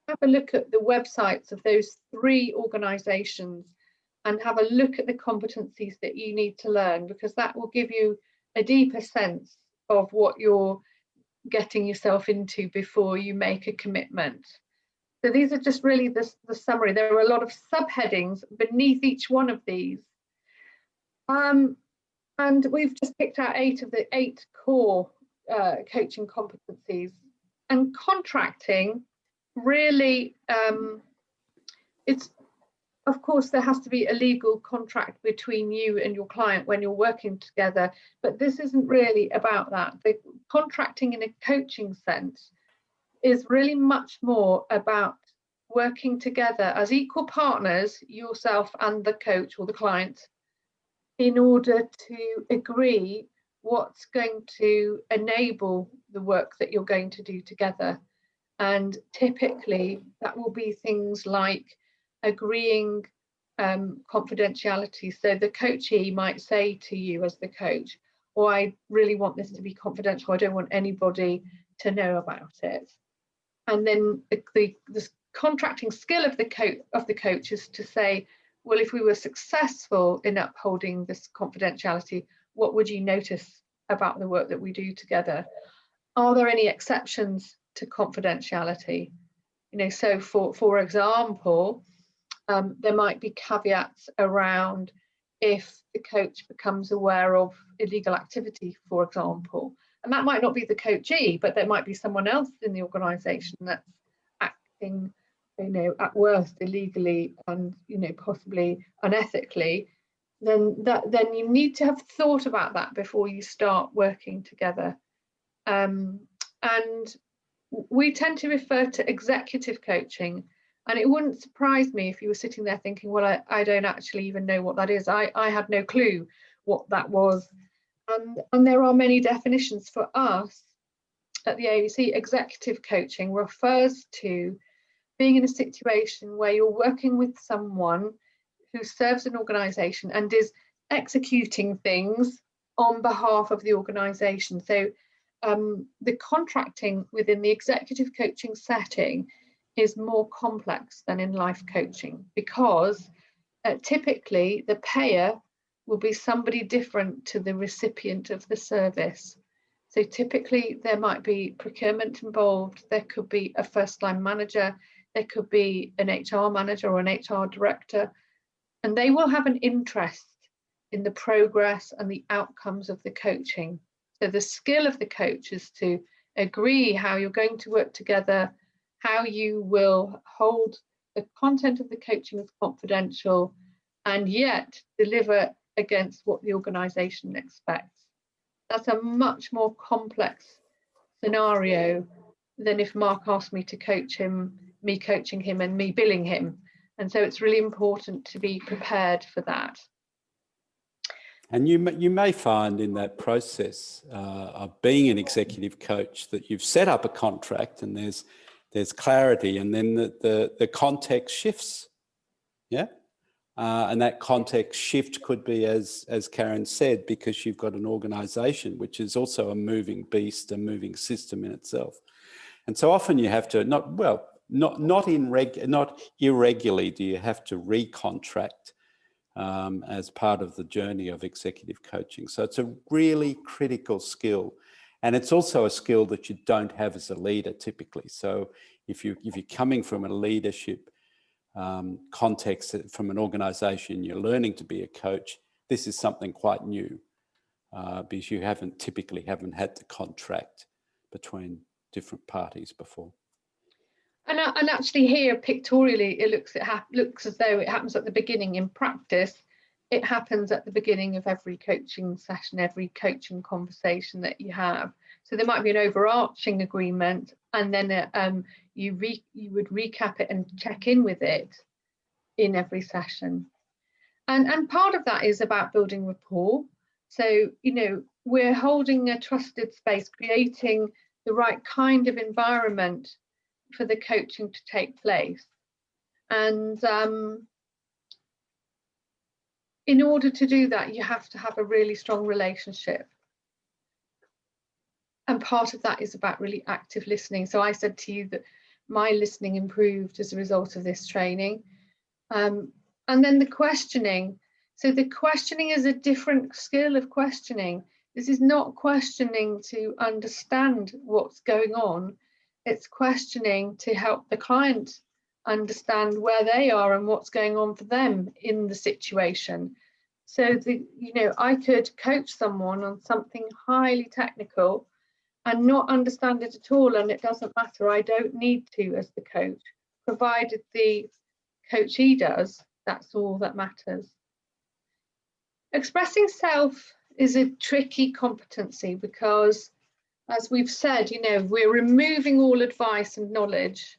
have a look at the websites of those 3 organisations and have a look at the competencies that you need to learn, because that will give you a deeper sense of what you're getting yourself into before you make a commitment. So these are just really the summary. There are a lot of subheadings beneath each one of these. And we've just picked out 8 of the 8 core coaching competencies. And contracting, really, it's, of course, there has to be a legal contract between you and your client when you're working together, but this isn't really about that. The contracting in a coaching sense is really much more about working together as equal partners, yourself and the coach or the client, in order to agree what's going to enable the work that you're going to do together. And typically that will be things like agreeing confidentiality. So the coachee might say to you as the coach, "Oh, I really want this to be confidential. I don't want anybody to know about it." And then the contracting skill of the coach is to say, well, if we were successful in upholding this confidentiality, what would you notice about the work that we do together? Are there any exceptions to confidentiality? You know, so for example, there might be caveats around if the coach becomes aware of illegal activity, for example. And that might not be the coachee, but there might be someone else in the organisation that's acting, you know, at worst illegally and, you know, possibly unethically. Then you need to have thought about that before you start working together. And we tend to refer to executive coaching, and it wouldn't surprise me if you were sitting there thinking, well, I don't actually even know what that is. I had no clue what that was. And there are many definitions. For us at the AoEC, executive coaching refers to being in a situation where you're working with someone who serves an organisation and is executing things on behalf of the organisation. So the contracting within the executive coaching setting is more complex than in life coaching, because typically the payer will be somebody different to the recipient of the service. So typically there might be procurement involved, there could be a first-line manager, there could be an HR manager or an HR director, and they will have an interest in the progress and the outcomes of the coaching. So the skill of the coach is to agree how you're going to work together, how you will hold the content of the coaching as confidential, and yet deliver against what the organisation expects. That's a much more complex scenario than if Mark asked me to coach him, me coaching him and me billing him. And so it's really important to be prepared for that. And you may find in that process of being an executive coach that you've set up a contract and there's clarity, and then the context shifts, yeah? And that context shift could be, as Karen said, because you've got an organisation which is also a moving beast, a moving system in itself. And so often you have to, not irregularly do you have to recontract as part of the journey of executive coaching. So it's a really critical skill. And it's also a skill that you don't have as a leader typically. So if you're coming from a leadership context from an organisation, you're learning to be a coach, this is something quite new because you typically haven't had to contract between different parties before. And actually here pictorially, it looks as though it happens at the beginning. In practice, it happens at the beginning of every coaching session, every coaching conversation that you have. So there might be an overarching agreement, and then you would recap it and check in with it in every session. And part of that is about building rapport. So, you know, we're holding a trusted space, creating the right kind of environment for the coaching to take place. And in order to do that, you have to have a really strong relationship. And part of that is about really active listening. So I said to you that my listening improved as a result of this training. And then the questioning. So the questioning is a different skill of questioning. This is not questioning to understand what's going on. It's questioning to help the client understand where they are and what's going on for them in the situation. So I could coach someone on something highly technical and not understand it at all, and it doesn't matter. I don't need to as the coach, provided the coachee does. That's all that matters. Expressing self is a tricky competency because, as we've said, we're removing all advice and knowledge.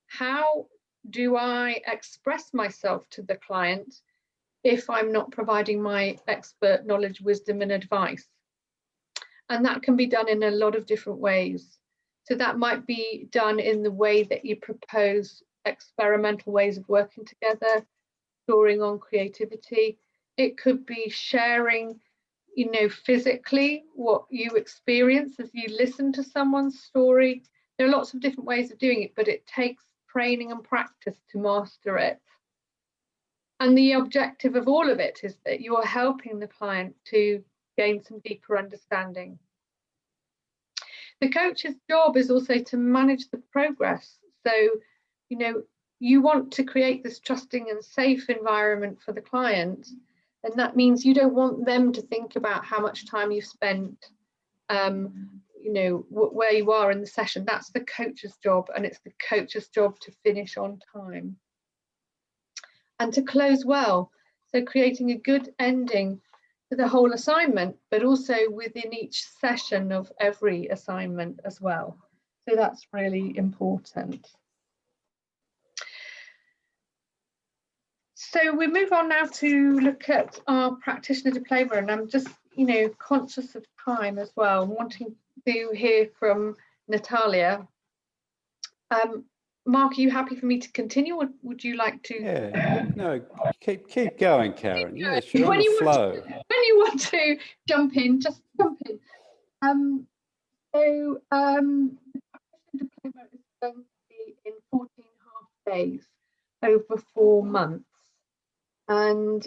How do I express myself to the client if I'm not providing my expert knowledge, wisdom, and advice? And that can be done in a lot of different ways. So that might be done in the way that you propose experimental ways of working together, drawing on creativity. It could be sharing, physically what you experience as you listen to someone's story. There are lots of different ways of doing it, but it takes training and practice to master it. And the objective of all of it is that you're helping the client to gain some deeper understanding. The coach's job is also to manage the progress. So, you want to create this trusting and safe environment for the client. And that means you don't want them to think about how much time you've spent, where you are in the session. That's the coach's job, and it's the coach's job to finish on time and to close well. So creating a good ending to the whole assignment, but also within each session of every assignment as well. So that's really important. So we move on now to look at our practitioner diploma, and I'm just, conscious of time as well, wanting to hear from Natalia. Mark, are you happy for me to continue, or would you like to? Yeah, no, keep going, Karen. Yeah, you're on a flow. When you want to jump in, just jump in. The practitioner diploma is going to be in 14.5 days over 4 months. And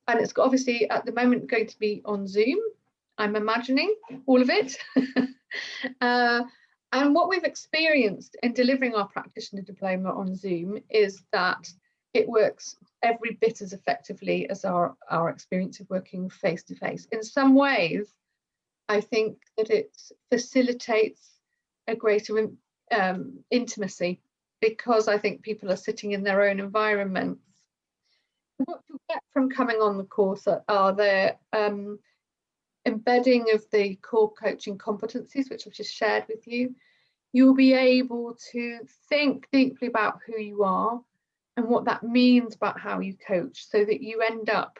it's obviously at the moment going to be on Zoom, I'm imagining, all of it. And what we've experienced in delivering our practitioner diploma on Zoom is that it works every bit as effectively as our experience of working face to face. In some ways, I think that it facilitates a greater intimacy, because I think people are sitting in their own environments. What you get from coming on the course are the embedding of the core coaching competencies, which I've just shared with you. You'll be able to think deeply about who you are and what that means about how you coach, so that you end up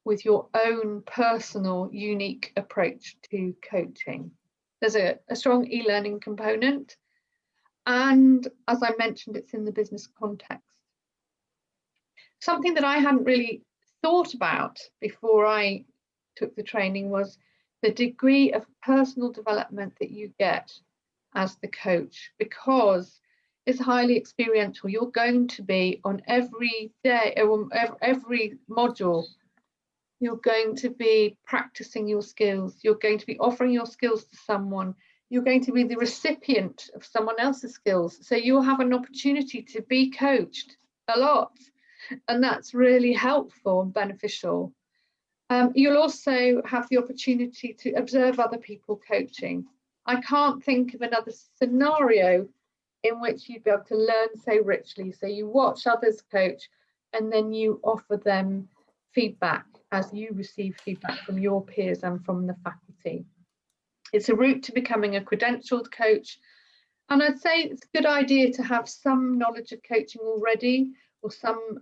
with your own personal, unique approach to coaching. There's a strong e-learning component, and as I mentioned, it's in the business context. Something that I hadn't really thought about before I took the training was the degree of personal development that you get as the coach, because it's highly experiential. You're going to be on every day, every module, you're going to be practicing your skills. You're going to be offering your skills to someone. You're going to be the recipient of someone else's skills. So you'll have an opportunity to be coached a lot. And that's really helpful and beneficial. You'll also have the opportunity to observe other people coaching. I can't think of another scenario in which you'd be able to learn so richly. So you watch others coach, and then you offer them feedback as you receive feedback from your peers and from the faculty. It's a route to becoming a credentialed coach. And I'd say it's a good idea to have some knowledge of coaching already, or some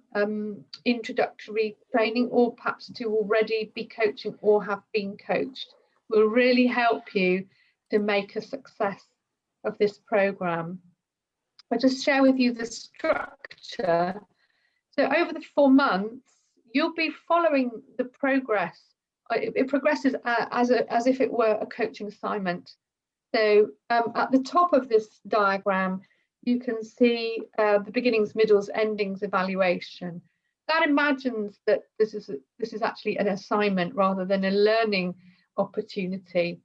introductory training, or perhaps to already be coaching or have been coached. Will really help you to make a success of this programme. I'll just share with you the structure. So over the 4 months, you'll be following the progress. It progresses as if it were a coaching assignment. So at the top of this diagram, you can see the beginnings, middles, endings evaluation. That imagines that this is actually an assignment rather than a learning opportunity.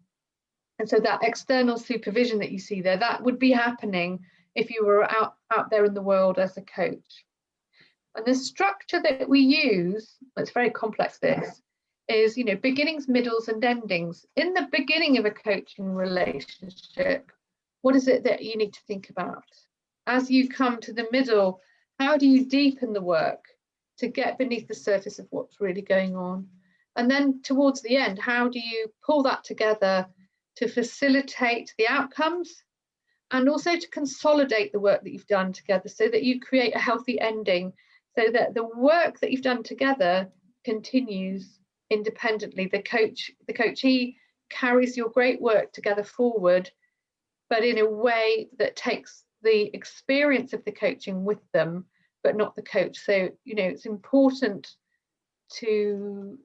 And so that external supervision that you see there, that would be happening if you were out there in the world as a coach. And the structure that we use, it's very complex, this, is, you know, beginnings, middles, and endings. In the beginning of a coaching relationship, what is it that you need to think about? As you come to the middle, how do you deepen the work to get beneath the surface of what's really going on? And then towards the end, how do you pull that together to facilitate the outcomes and also to consolidate the work that you've done together so that you create a healthy ending, so that the work that you've done together continues independently. The coachee carries your great work together forward, but in a way that takes the experience of the coaching with them, but not the coach. So, you know, it's important to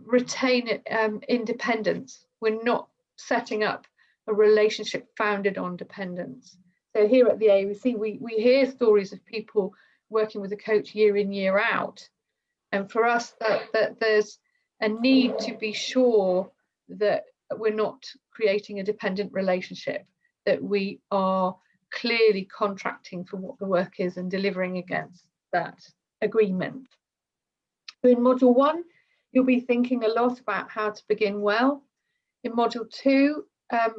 retain independence. We're not setting up a relationship founded on dependence. So here at the AoEC, we hear stories of people working with a coach year in, year out. And for us, that there's a need to be sure that we're not creating a dependent relationship, that we are clearly contracting for what the work is and delivering against that agreement. So in module 1, you'll be thinking a lot about how to begin well. In module 2,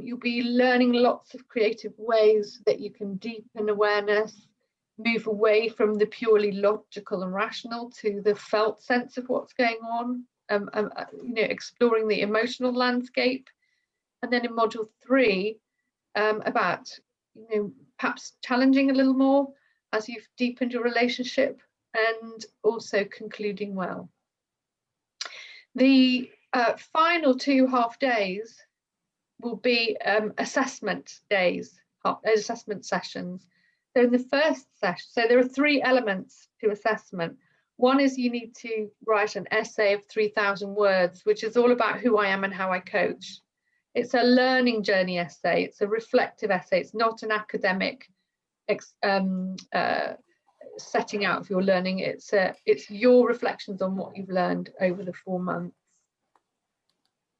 you'll be learning lots of creative ways that you can deepen awareness, move away from the purely logical and rational to the felt sense of what's going on, you know, exploring the emotional landscape. And then in module 3, about, you know, perhaps challenging a little more as you've deepened your relationship, and also concluding well. The final 2 half days will be assessment days, assessment sessions. So in the first session, so there are 3 elements to assessment. One is you need to write an essay of 3,000 words, which is all about who I am and how I coach. It's a learning journey essay. It's a reflective essay. It's not an academic setting out of your learning. It's your reflections on what you've learned over the 4 months.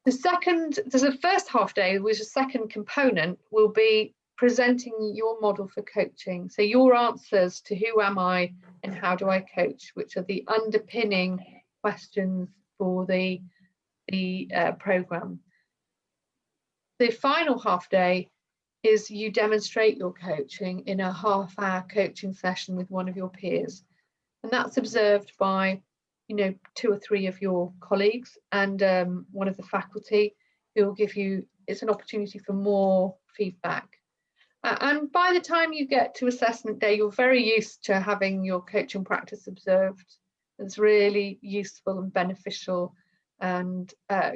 There's a first half day, which is a second component, will be presenting your model for coaching. So your answers to who am I and how do I coach, which are the underpinning questions for the program. The final half day is you demonstrate your coaching in a half-hour coaching session with one of your peers. And that's observed by, you know, 2 or 3 of your colleagues and one of the faculty who will give you, it's an opportunity for more feedback. And by the time you get to assessment day, you're very used to having your coaching practice observed. It's really useful and beneficial and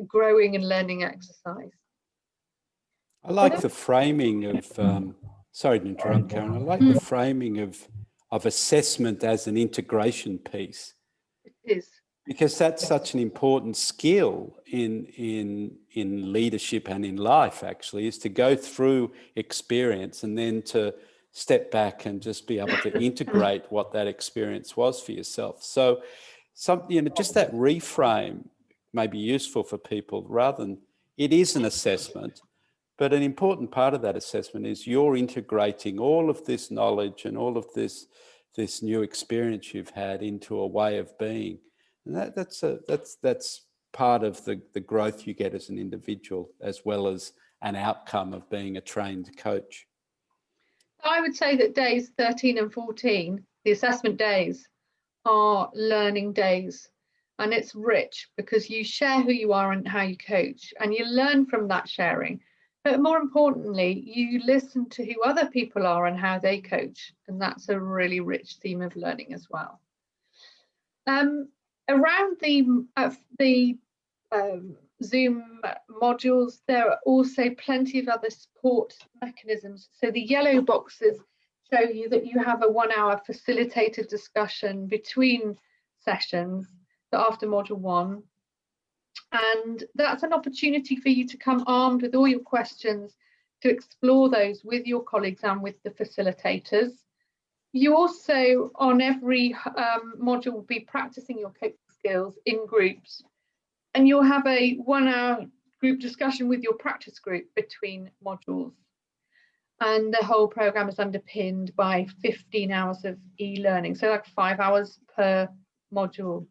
growing and learning exercise. I like the framing of, sorry to interrupt, Karen, I like the framing of assessment as an integration piece. It is. Because that's such an important skill in leadership and in life, actually, is to go through experience and then to step back and just be able to integrate what that experience was for yourself. So, you know, just that reframe may be useful for people, rather than it is an assessment, but an important part of that assessment is you're integrating all of this knowledge and all of this new experience you've had into a way of being. And that's part of the growth you get as an individual, as well as an outcome of being a trained coach. I would say that days 13 and 14, the assessment days, are learning days. And it's rich because you share who you are and how you coach, and you learn from that sharing. But more importantly, you listen to who other people are and how they coach. And that's a really rich theme of learning as well. Around the Zoom modules, there are also plenty of other support mechanisms. So the yellow boxes show you that you have a 1-hour facilitated discussion between sessions so after module 1. And that's an opportunity for you to come armed with all your questions, to explore those with your colleagues and with the facilitators. You also, on every module, will be practicing your coaching skills in groups. And you'll have a 1-hour group discussion with your practice group between modules. And the whole programme is underpinned by 15 hours of e-learning, so like 5 hours per module.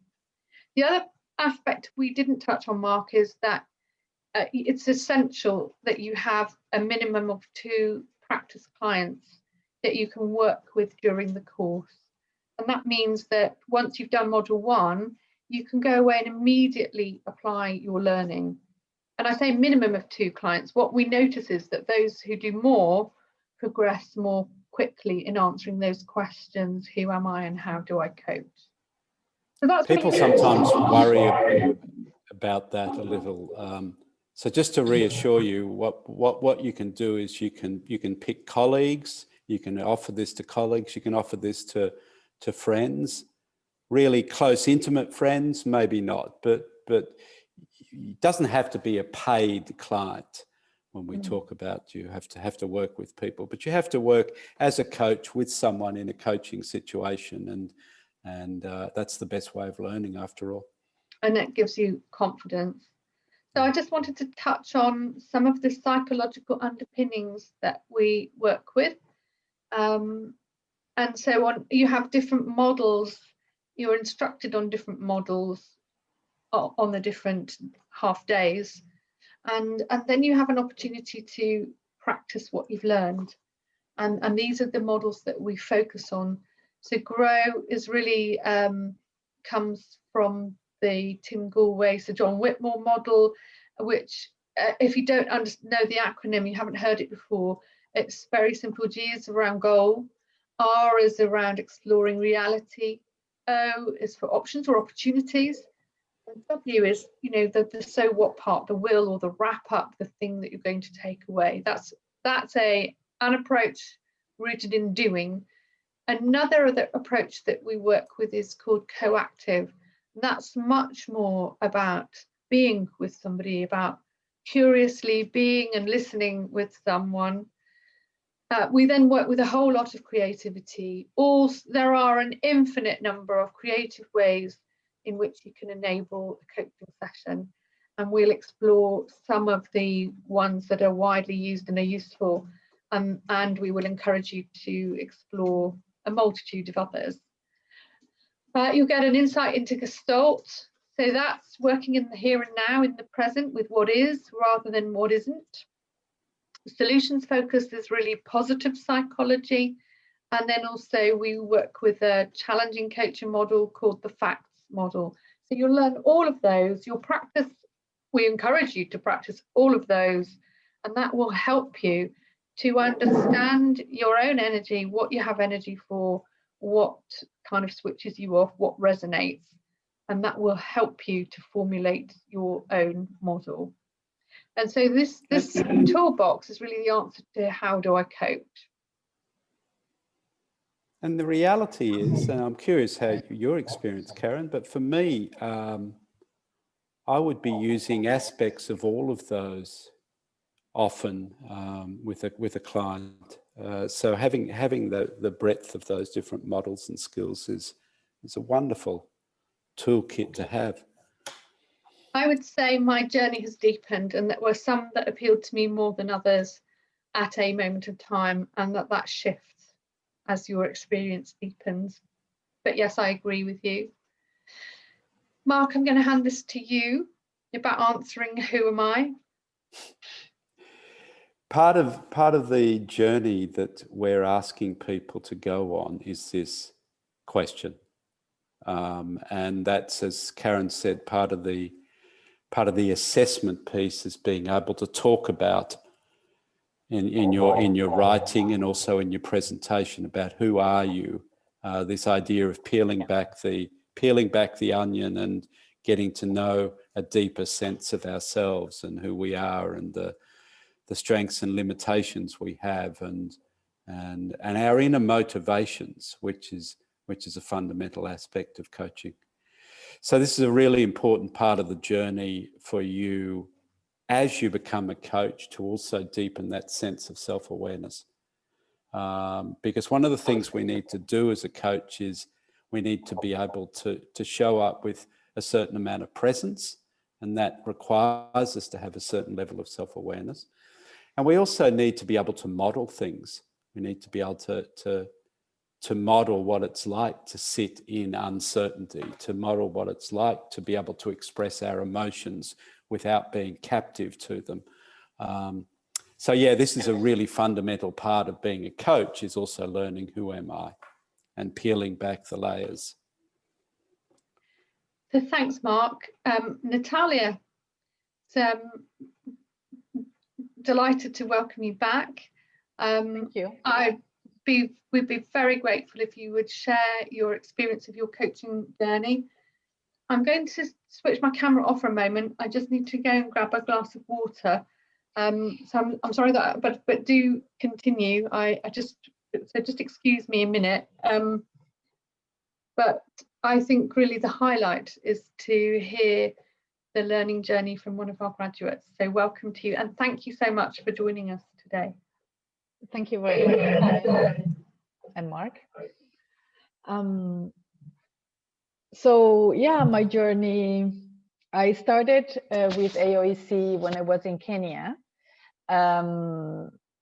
The other aspect we didn't touch on, Mark, is that it's essential that you have a minimum of 2 practice clients that you can work with during the course. And that means that once you've done module 1, you can go away and immediately apply your learning. And I say minimum of 2 clients. What we notice is that those who do more progress more quickly in answering those questions: who am I and how do I coach? So that's people sometimes worry about that a little. So just to reassure you, what you can do is you can pick colleagues. You can offer this to colleagues. You can offer this to friends, really close, intimate friends. Maybe not, but it doesn't have to be a paid client. When we talk about you have to work with people, but you have to work as a coach with someone in a coaching situation, and that's the best way of learning, after all. And that gives you confidence. So I just wanted to touch on some of the psychological underpinnings that we work with. And so you have different models. You're instructed on different models on the different half days. And then you have an opportunity to practice what you've learned. And these are the models that we focus on. So GROW is really comes from the Tim Galway, Sir John Whitmore model, which if you don't know the acronym, you haven't heard it before, it's very simple. G is around goal, R is around exploring reality, O is for options or opportunities, and W is, you know, the so what part, the will or the wrap up, the thing that you're going to take away. That's an approach rooted in doing. Another approach that we work with is called coactive. That's much more about being with somebody, about curiously being and listening with someone. We then work with a whole lot of creativity. There are an infinite number of creative ways in which you can enable a coaching session, and we'll explore some of the ones that are widely used and are useful, and we will encourage you to explore a multitude of others. You'll get an insight into Gestalt. So that's working in the here and now, in the present, with what is rather than what isn't. Solutions focus is really positive psychology. And then also we work with a challenging coaching model called the FACTS model. So you'll learn all of those. You'll practice, we encourage you to practice all of those, and that will help you to understand your own energy, what you have energy for, what kind of switches you off, what resonates, and that will help you to formulate your own model. And so this toolbox is really the answer to how do I coach. And the reality is, and I'm curious how your experience, Karen, but for me, I would be using aspects of all of those often with a client. So having the breadth of those different models and skills is a wonderful toolkit to have. I would say my journey has deepened, and there were some that appealed to me more than others at a moment of time, and that shifts as your experience deepens. But yes, I agree with you. Mark, I'm going to hand this to you about answering who am I? Part of the journey that we're asking people to go on is this question. And that's, as Karen said, part of the assessment piece is being able to talk about in your writing and also in your presentation about who are you. This idea of peeling back the onion and getting to know a deeper sense of ourselves and who we are and the strengths and limitations we have and our inner motivations, which is a fundamental aspect of coaching. So this is a really important part of the journey for you as you become a coach, to also deepen that sense of self-awareness. Because one of the things we need to do as a coach is we need to be able to show up with a certain amount of presence, and that requires us to have a certain level of self-awareness. And we also need to be able to model things. We need to be able to model what it's like to sit in uncertainty, to model what it's like to be able to express our emotions without being captive to them. So yeah, this is a really fundamental part of being a coach, is also learning who am I and peeling back the layers. So thanks, Mark. Natalia, delighted to welcome you back. Thank you. We'd be very grateful if you would share your experience of your coaching journey. I'm going to switch my camera off for a moment. I just need to go and grab a glass of water. So I'm sorry that, but do continue. So just excuse me a minute. But I think really the highlight is to hear the learning journey from one of our graduates. So welcome to you, and thank you so much for joining us today. Thank you very much, Karen and Mark. So yeah, my journey, I started with AoEC when I was in Kenya.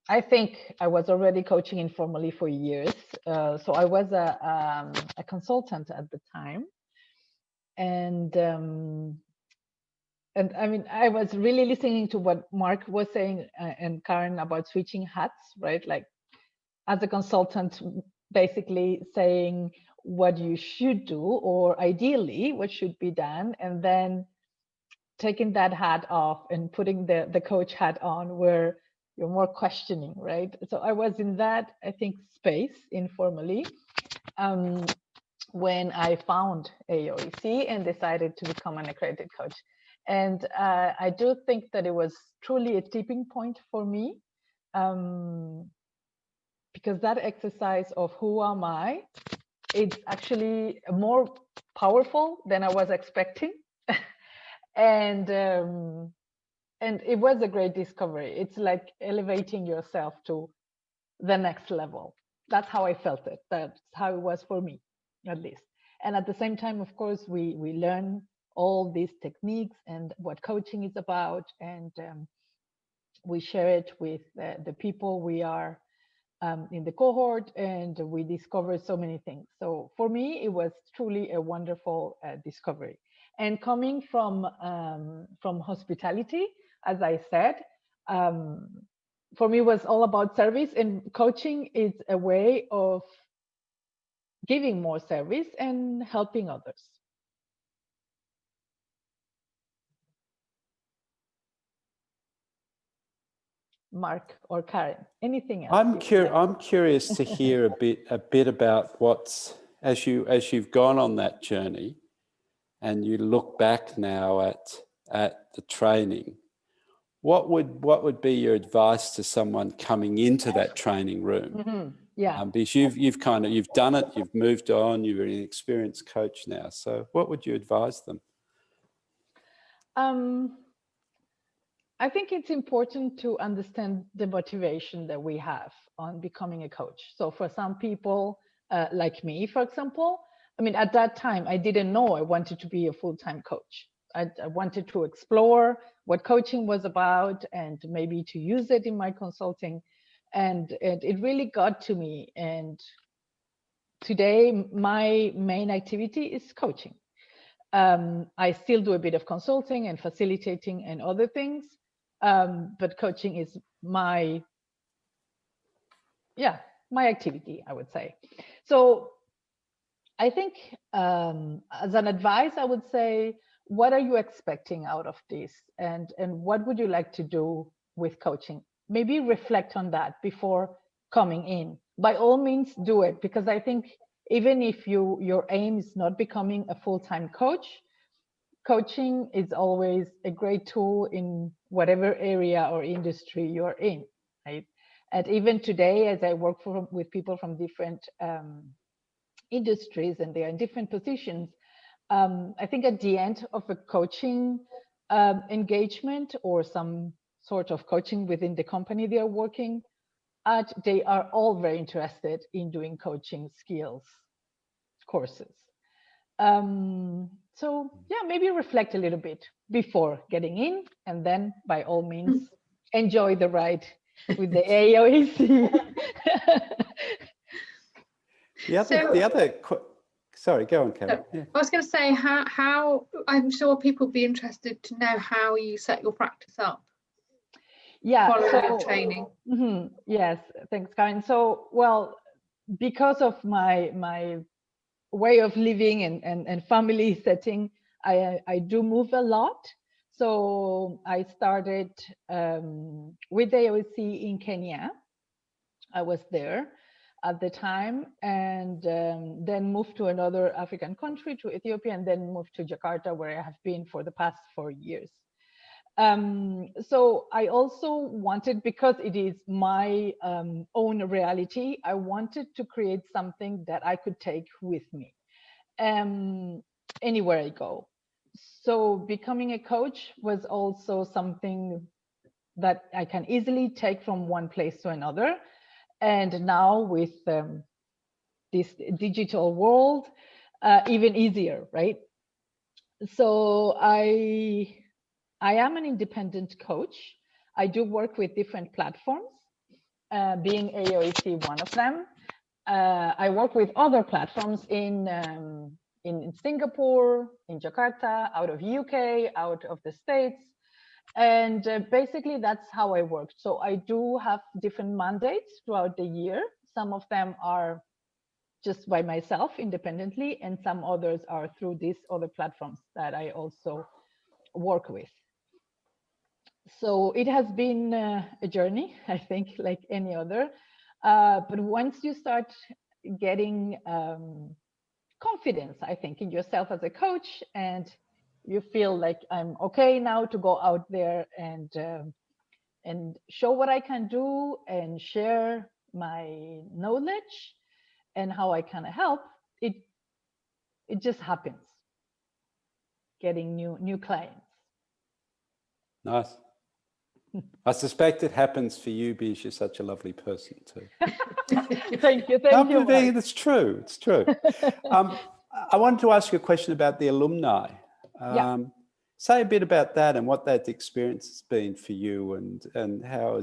I think I was already coaching informally for years. So I was a consultant at the time. And I mean, I was really listening to what Mark was saying and Karen about switching hats, right? Like as a consultant, basically saying what you should do, or ideally what should be done, and then taking that hat off and putting the coach hat on, where you're more questioning, right? So I was in that, I think, space informally when I found AoEC and decided to become an accredited coach. And I do think that it was truly a tipping point for me, because that exercise of who am I, it's actually more powerful than I was expecting. And it was a great discovery. It's like elevating yourself to the next level. That's how I felt it. That's how it was for me, at least. And at the same time, of course, we learn all these techniques and what coaching is about, and we share it with the people we are in the cohort, and we discover so many things. So for me, it was truly a wonderful discovery. And coming from hospitality, as I said, for me, it was all about service, and coaching is a way of giving more service and helping others. Mark or Karen, anything else? I'm curious to hear a bit about what's, as you've gone on that journey and you look back now at the training, what would be your advice to someone coming into that training room? Mm-hmm. Yeah, because you've done it, you've moved on, you're an experienced coach now. So what would you advise them? I think it's important to understand the motivation that we have on becoming a coach. So for some people, like me, for example, I mean, at that time, I didn't know I wanted to be a full-time coach. I wanted to explore what coaching was about and maybe to use it in my consulting. And it really got to me. And today, my main activity is coaching. I still do a bit of consulting and facilitating and other things. But coaching is my activity, I would say. So I think as an advice, I would say, what are you expecting out of this? And what would you like to do with coaching? Maybe reflect on that before coming in. By all means, do it, because I think even if your aim is not becoming a full-time coach, coaching is always a great tool in whatever area or industry you're in, right? And even today, as I work with people from different industries, and they are in different positions, I think at the end of a coaching engagement or some sort of coaching within the company they are working at, they are all very interested in doing coaching skills courses. So yeah, maybe reflect a little bit before getting in, and then by all means enjoy the ride with the AoEC. Sorry, go on, Karen. Yeah. I was going to say how I'm sure people would be interested to know how you set your practice up. Yeah, following your training. Yes, thanks, Karen. So, well, because of my way of living and family setting, I do move a lot. So I started with AoEC in Kenya. I was there at the time, and then moved to another African country, to Ethiopia, and then moved to Jakarta, where I have been for the past 4 years. So I also wanted, because it is my own reality, I wanted to create something that I could take with me anywhere I go. So becoming a coach was also something that I can easily take from one place to another. And now with this digital world, even easier, right? So I am an independent coach. I do work with different platforms, being AoEC one of them. I work with other platforms in Singapore, in Jakarta, out of UK, out of the States. And basically that's how I work. So I do have different mandates throughout the year. Some of them are just by myself independently, and some others are through these other platforms that I also work with. So it has been a journey, I think, like any other. But once you start getting confidence, I think, in yourself as a coach, and you feel like I'm okay now to go out there and show what I can do and share my knowledge and how I can help, it just happens, getting new clients. Nice. I suspect it happens for you because you're such a lovely person too. Thank you. It's true. It's true. I wanted to ask you a question about the alumni. Say a bit about that and what that experience has been for you, and how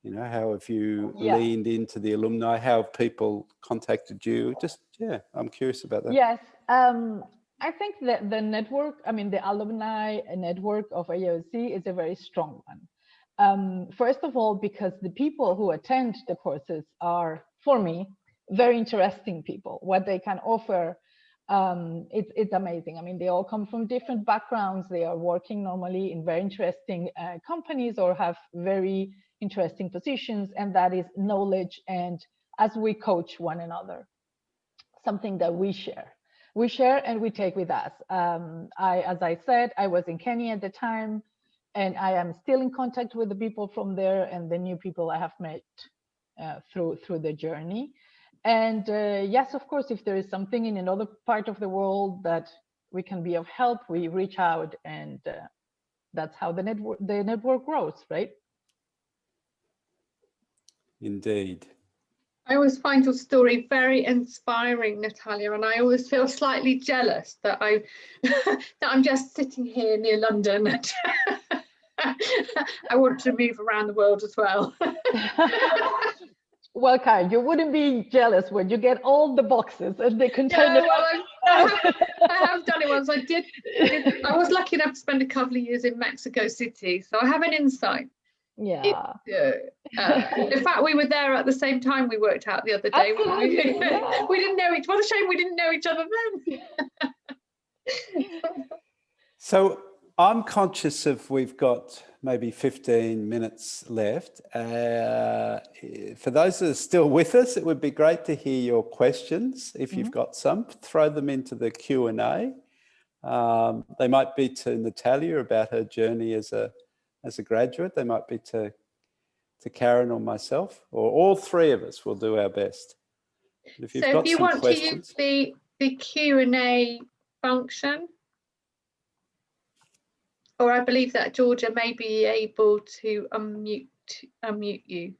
have you leaned into the alumni? How have people contacted you? I'm curious about that. Yes. I think that the network, the alumni network of AoEC is a very strong one. First of all, because the people who attend the courses are, for me, very interesting people. What they can offer, it's amazing. They all come from different backgrounds. They are working normally in very interesting companies or have very interesting positions, and that is knowledge. And as we coach one another, something that we share and we take with us. As I said, I was in Kenya at the time, and I am still in contact with the people from there and the new people I have met through the journey. And yes, of course, if there is something in another part of the world that we can be of help, we reach out, and that's how the network grows, right? Indeed. I always find your story very inspiring, Natalia, and I always feel slightly jealous that I'm just sitting here near London. I want to move around the world as well. Well, Karen, you wouldn't be jealous when you get all the boxes and they contain I have done it once. I was lucky enough to spend a couple of years in Mexico City, so I have an insight. Yeah. In fact, we were there at the same time. We worked out the other day. We didn't know each. What a shame we didn't know each other then. So I'm conscious of we've got maybe 15 minutes left. For those that are still with us, it would be great to hear your questions. If you've got some, throw them into the Q&A. They might be to Natalia about her journey as a graduate. They might be to Karen or myself, or all three of us will do our best. If you want to use the Q&A function. Or I believe that Georgia may be able to unmute you.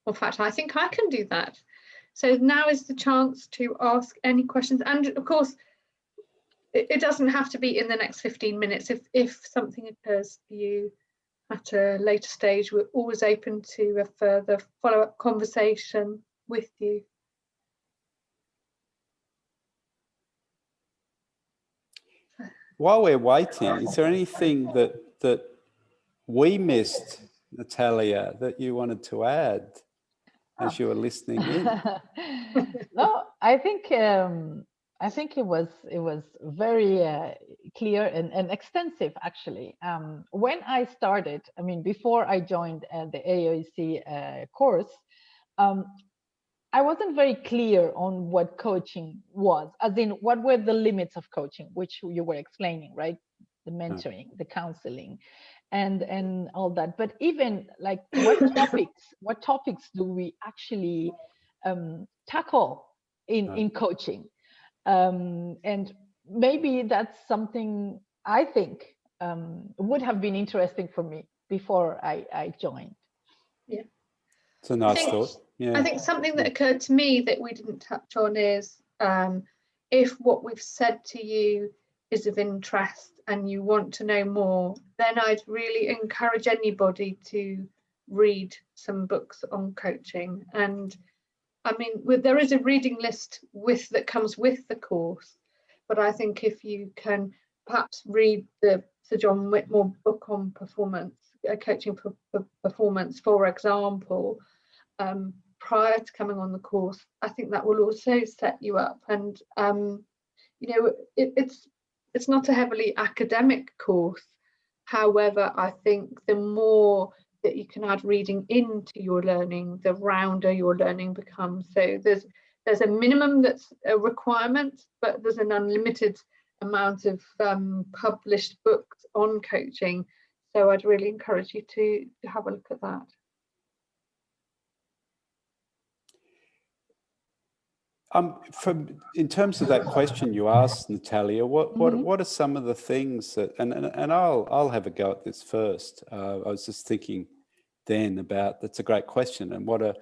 In fact, I think I can do that. So now is the chance to ask any questions. And of course, it doesn't have to be in the next 15 minutes. If something occurs to you at a later stage, we're always open to a further follow-up conversation with you. While we're waiting, is there anything that we missed, Natalia, that you wanted to add as you were listening in? No, I think it was very clear and extensive, actually. When I started, I mean, before I joined the AoEC course, I wasn't very clear on what coaching was, as in what were the limits of coaching, which you were explaining, right? The mentoring, the counseling, and all that. But even like what topics do we actually tackle in coaching? And maybe that's something I think would have been interesting for me before I joined. Yeah, it's a nice thought. Yeah. I think something that occurred to me that we didn't touch on is if what we've said to you is of interest and you want to know more, then I'd really encourage anybody to read some books on coaching. And I mean, there is a reading list that comes with the course, but I think if you can perhaps read the Sir John Whitmore book on performance, coaching for performance, for example, prior to coming on the course, I think that will also set you up. And you know, it's not a heavily academic course. However, I think the more that you can add reading into your learning, the rounder your learning becomes. So there's a minimum that's a requirement, but there's an unlimited amount of published books on coaching. So I'd really encourage you to have a look at that. In terms of that question you asked, Natalia, what are some of the things that, and I'll have a go at this first. I was just thinking then about, that's a great question, and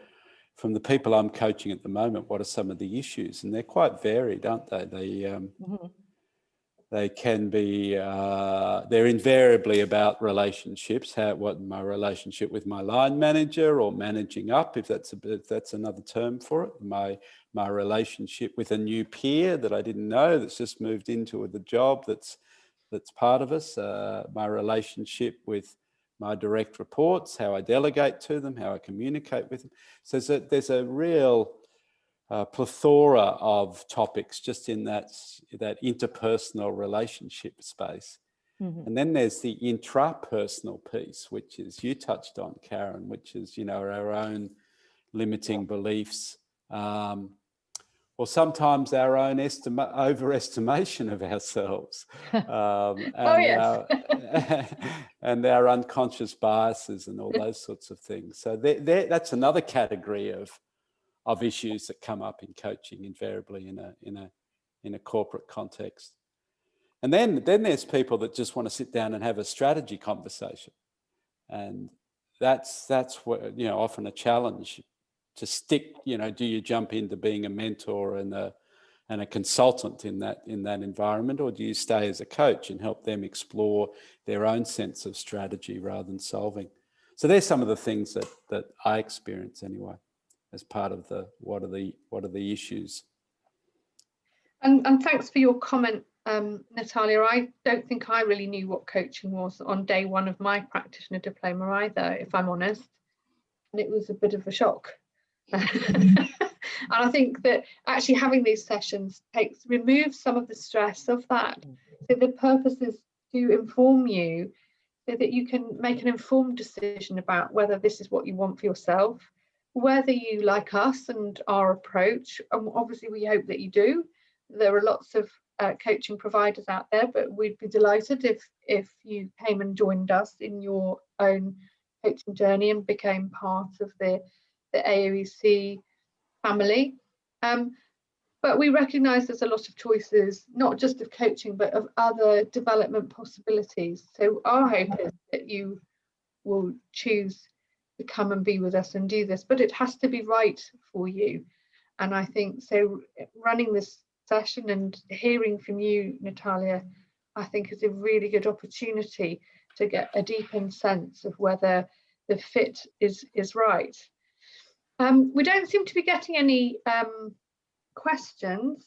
from the people I'm coaching at the moment, what are some of the issues? And they're quite varied, aren't they? They can be, they're invariably about relationships, what my relationship with my line manager, or managing up, if that's another term for it, my relationship with a new peer that I didn't know, that's just moved into the job, that's part of us, my relationship with my direct reports, how I delegate to them, how I communicate with them. So there's a real plethora of topics just in that interpersonal relationship space. And then there's the intrapersonal piece, which is, you touched on, Karen, which is, our own limiting beliefs, or sometimes our own overestimation of ourselves, and our unconscious biases and all those sorts of things. So that's another category of issues that come up in coaching, invariably in a corporate context. And then there's people that just want to sit down and have a strategy conversation, and that's what, often a challenge to stick. Do you jump into being a mentor and a consultant in that environment, or do you stay as a coach and help them explore their own sense of strategy rather than solving? So there's some of the things that I experience anyway, as part of what are the issues. And thanks for your comment, Natalia. I don't think I really knew what coaching was on day one of my practitioner diploma either, if I'm honest. And it was a bit of a shock. And I think that actually having these sessions removes some of the stress of that. So the purpose is to inform you so that you can make an informed decision about whether this is what you want for yourself, whether you like us and our approach. And obviously we hope that you do. There are lots of coaching providers out there, but we'd be delighted if you came and joined us in your own coaching journey and became part of the AoEC family. But but we recognise there's a lot of choices, not just of coaching, but of other development possibilities. So our hope is that you will choose to come and be with us and do this, but it has to be right for you. And I think so running this session and hearing from you, Natalia, I think is a really good opportunity to get a deepened sense of whether the fit is right. We don't seem to be getting any questions,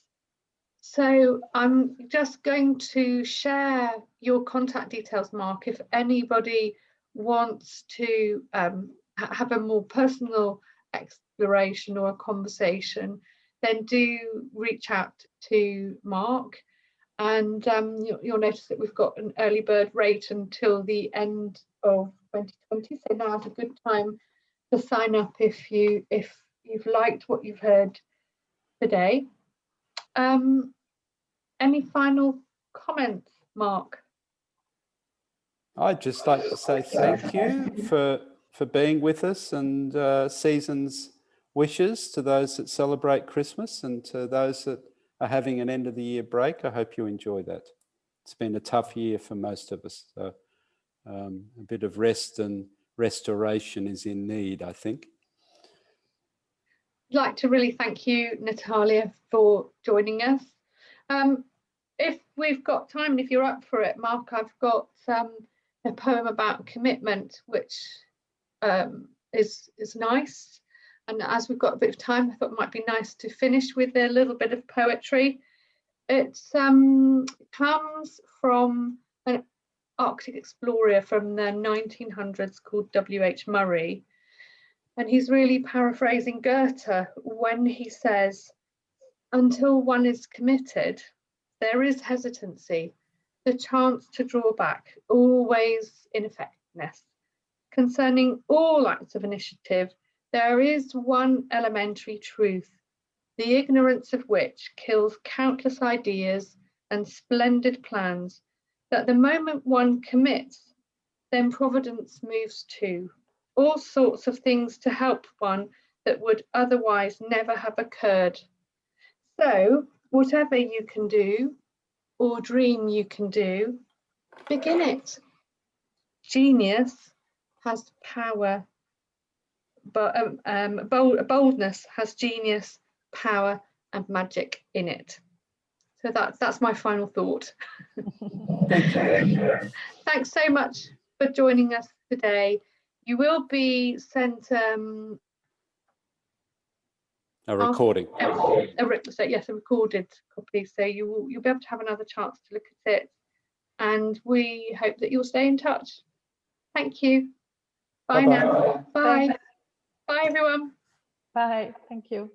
so I'm just going to share your contact details, Mark. If anybody wants to have a more personal exploration or a conversation, then do reach out to Mark. And you'll notice that we've got an early bird rate until the end of 2020. So now's a good time to sign up if you've liked what you've heard today. Any final comments, Mark? I'd just like to say thank you for being with us, and season's wishes to those that celebrate Christmas, and to those that are having an end of the year break. I hope you enjoy that. It's been a tough year for most of us, so a bit of rest and restoration is in need, I think. I'd like to really thank you, Natalia, for joining us. If we've got time, and if you're up for it, Mark, I've got a poem about commitment, which is nice. And as we've got a bit of time, I thought it might be nice to finish with a little bit of poetry. It comes from an Arctic explorer from the 1900s called W.H. Murray. And he's really paraphrasing Goethe when he says, "Until one is committed, there is hesitancy, the chance to draw back, always ineffectiveness. Concerning all acts of initiative, there is one elementary truth, the ignorance of which kills countless ideas and splendid plans, that the moment one commits, then Providence moves too. All sorts of things to help one that would otherwise never have occurred. So, whatever you can do, or dream you can do, begin it. Genius has power, but boldness has genius, power, and magic in it." So that's my final thought. Thank you. Thanks so much for joining us today. You will be sent A recording. Yes, a recorded copy. So you'll be able to have another chance to look at it. And we hope that you'll stay in touch. Thank you. Bye now. Bye. Bye, everyone. Bye. Thank you.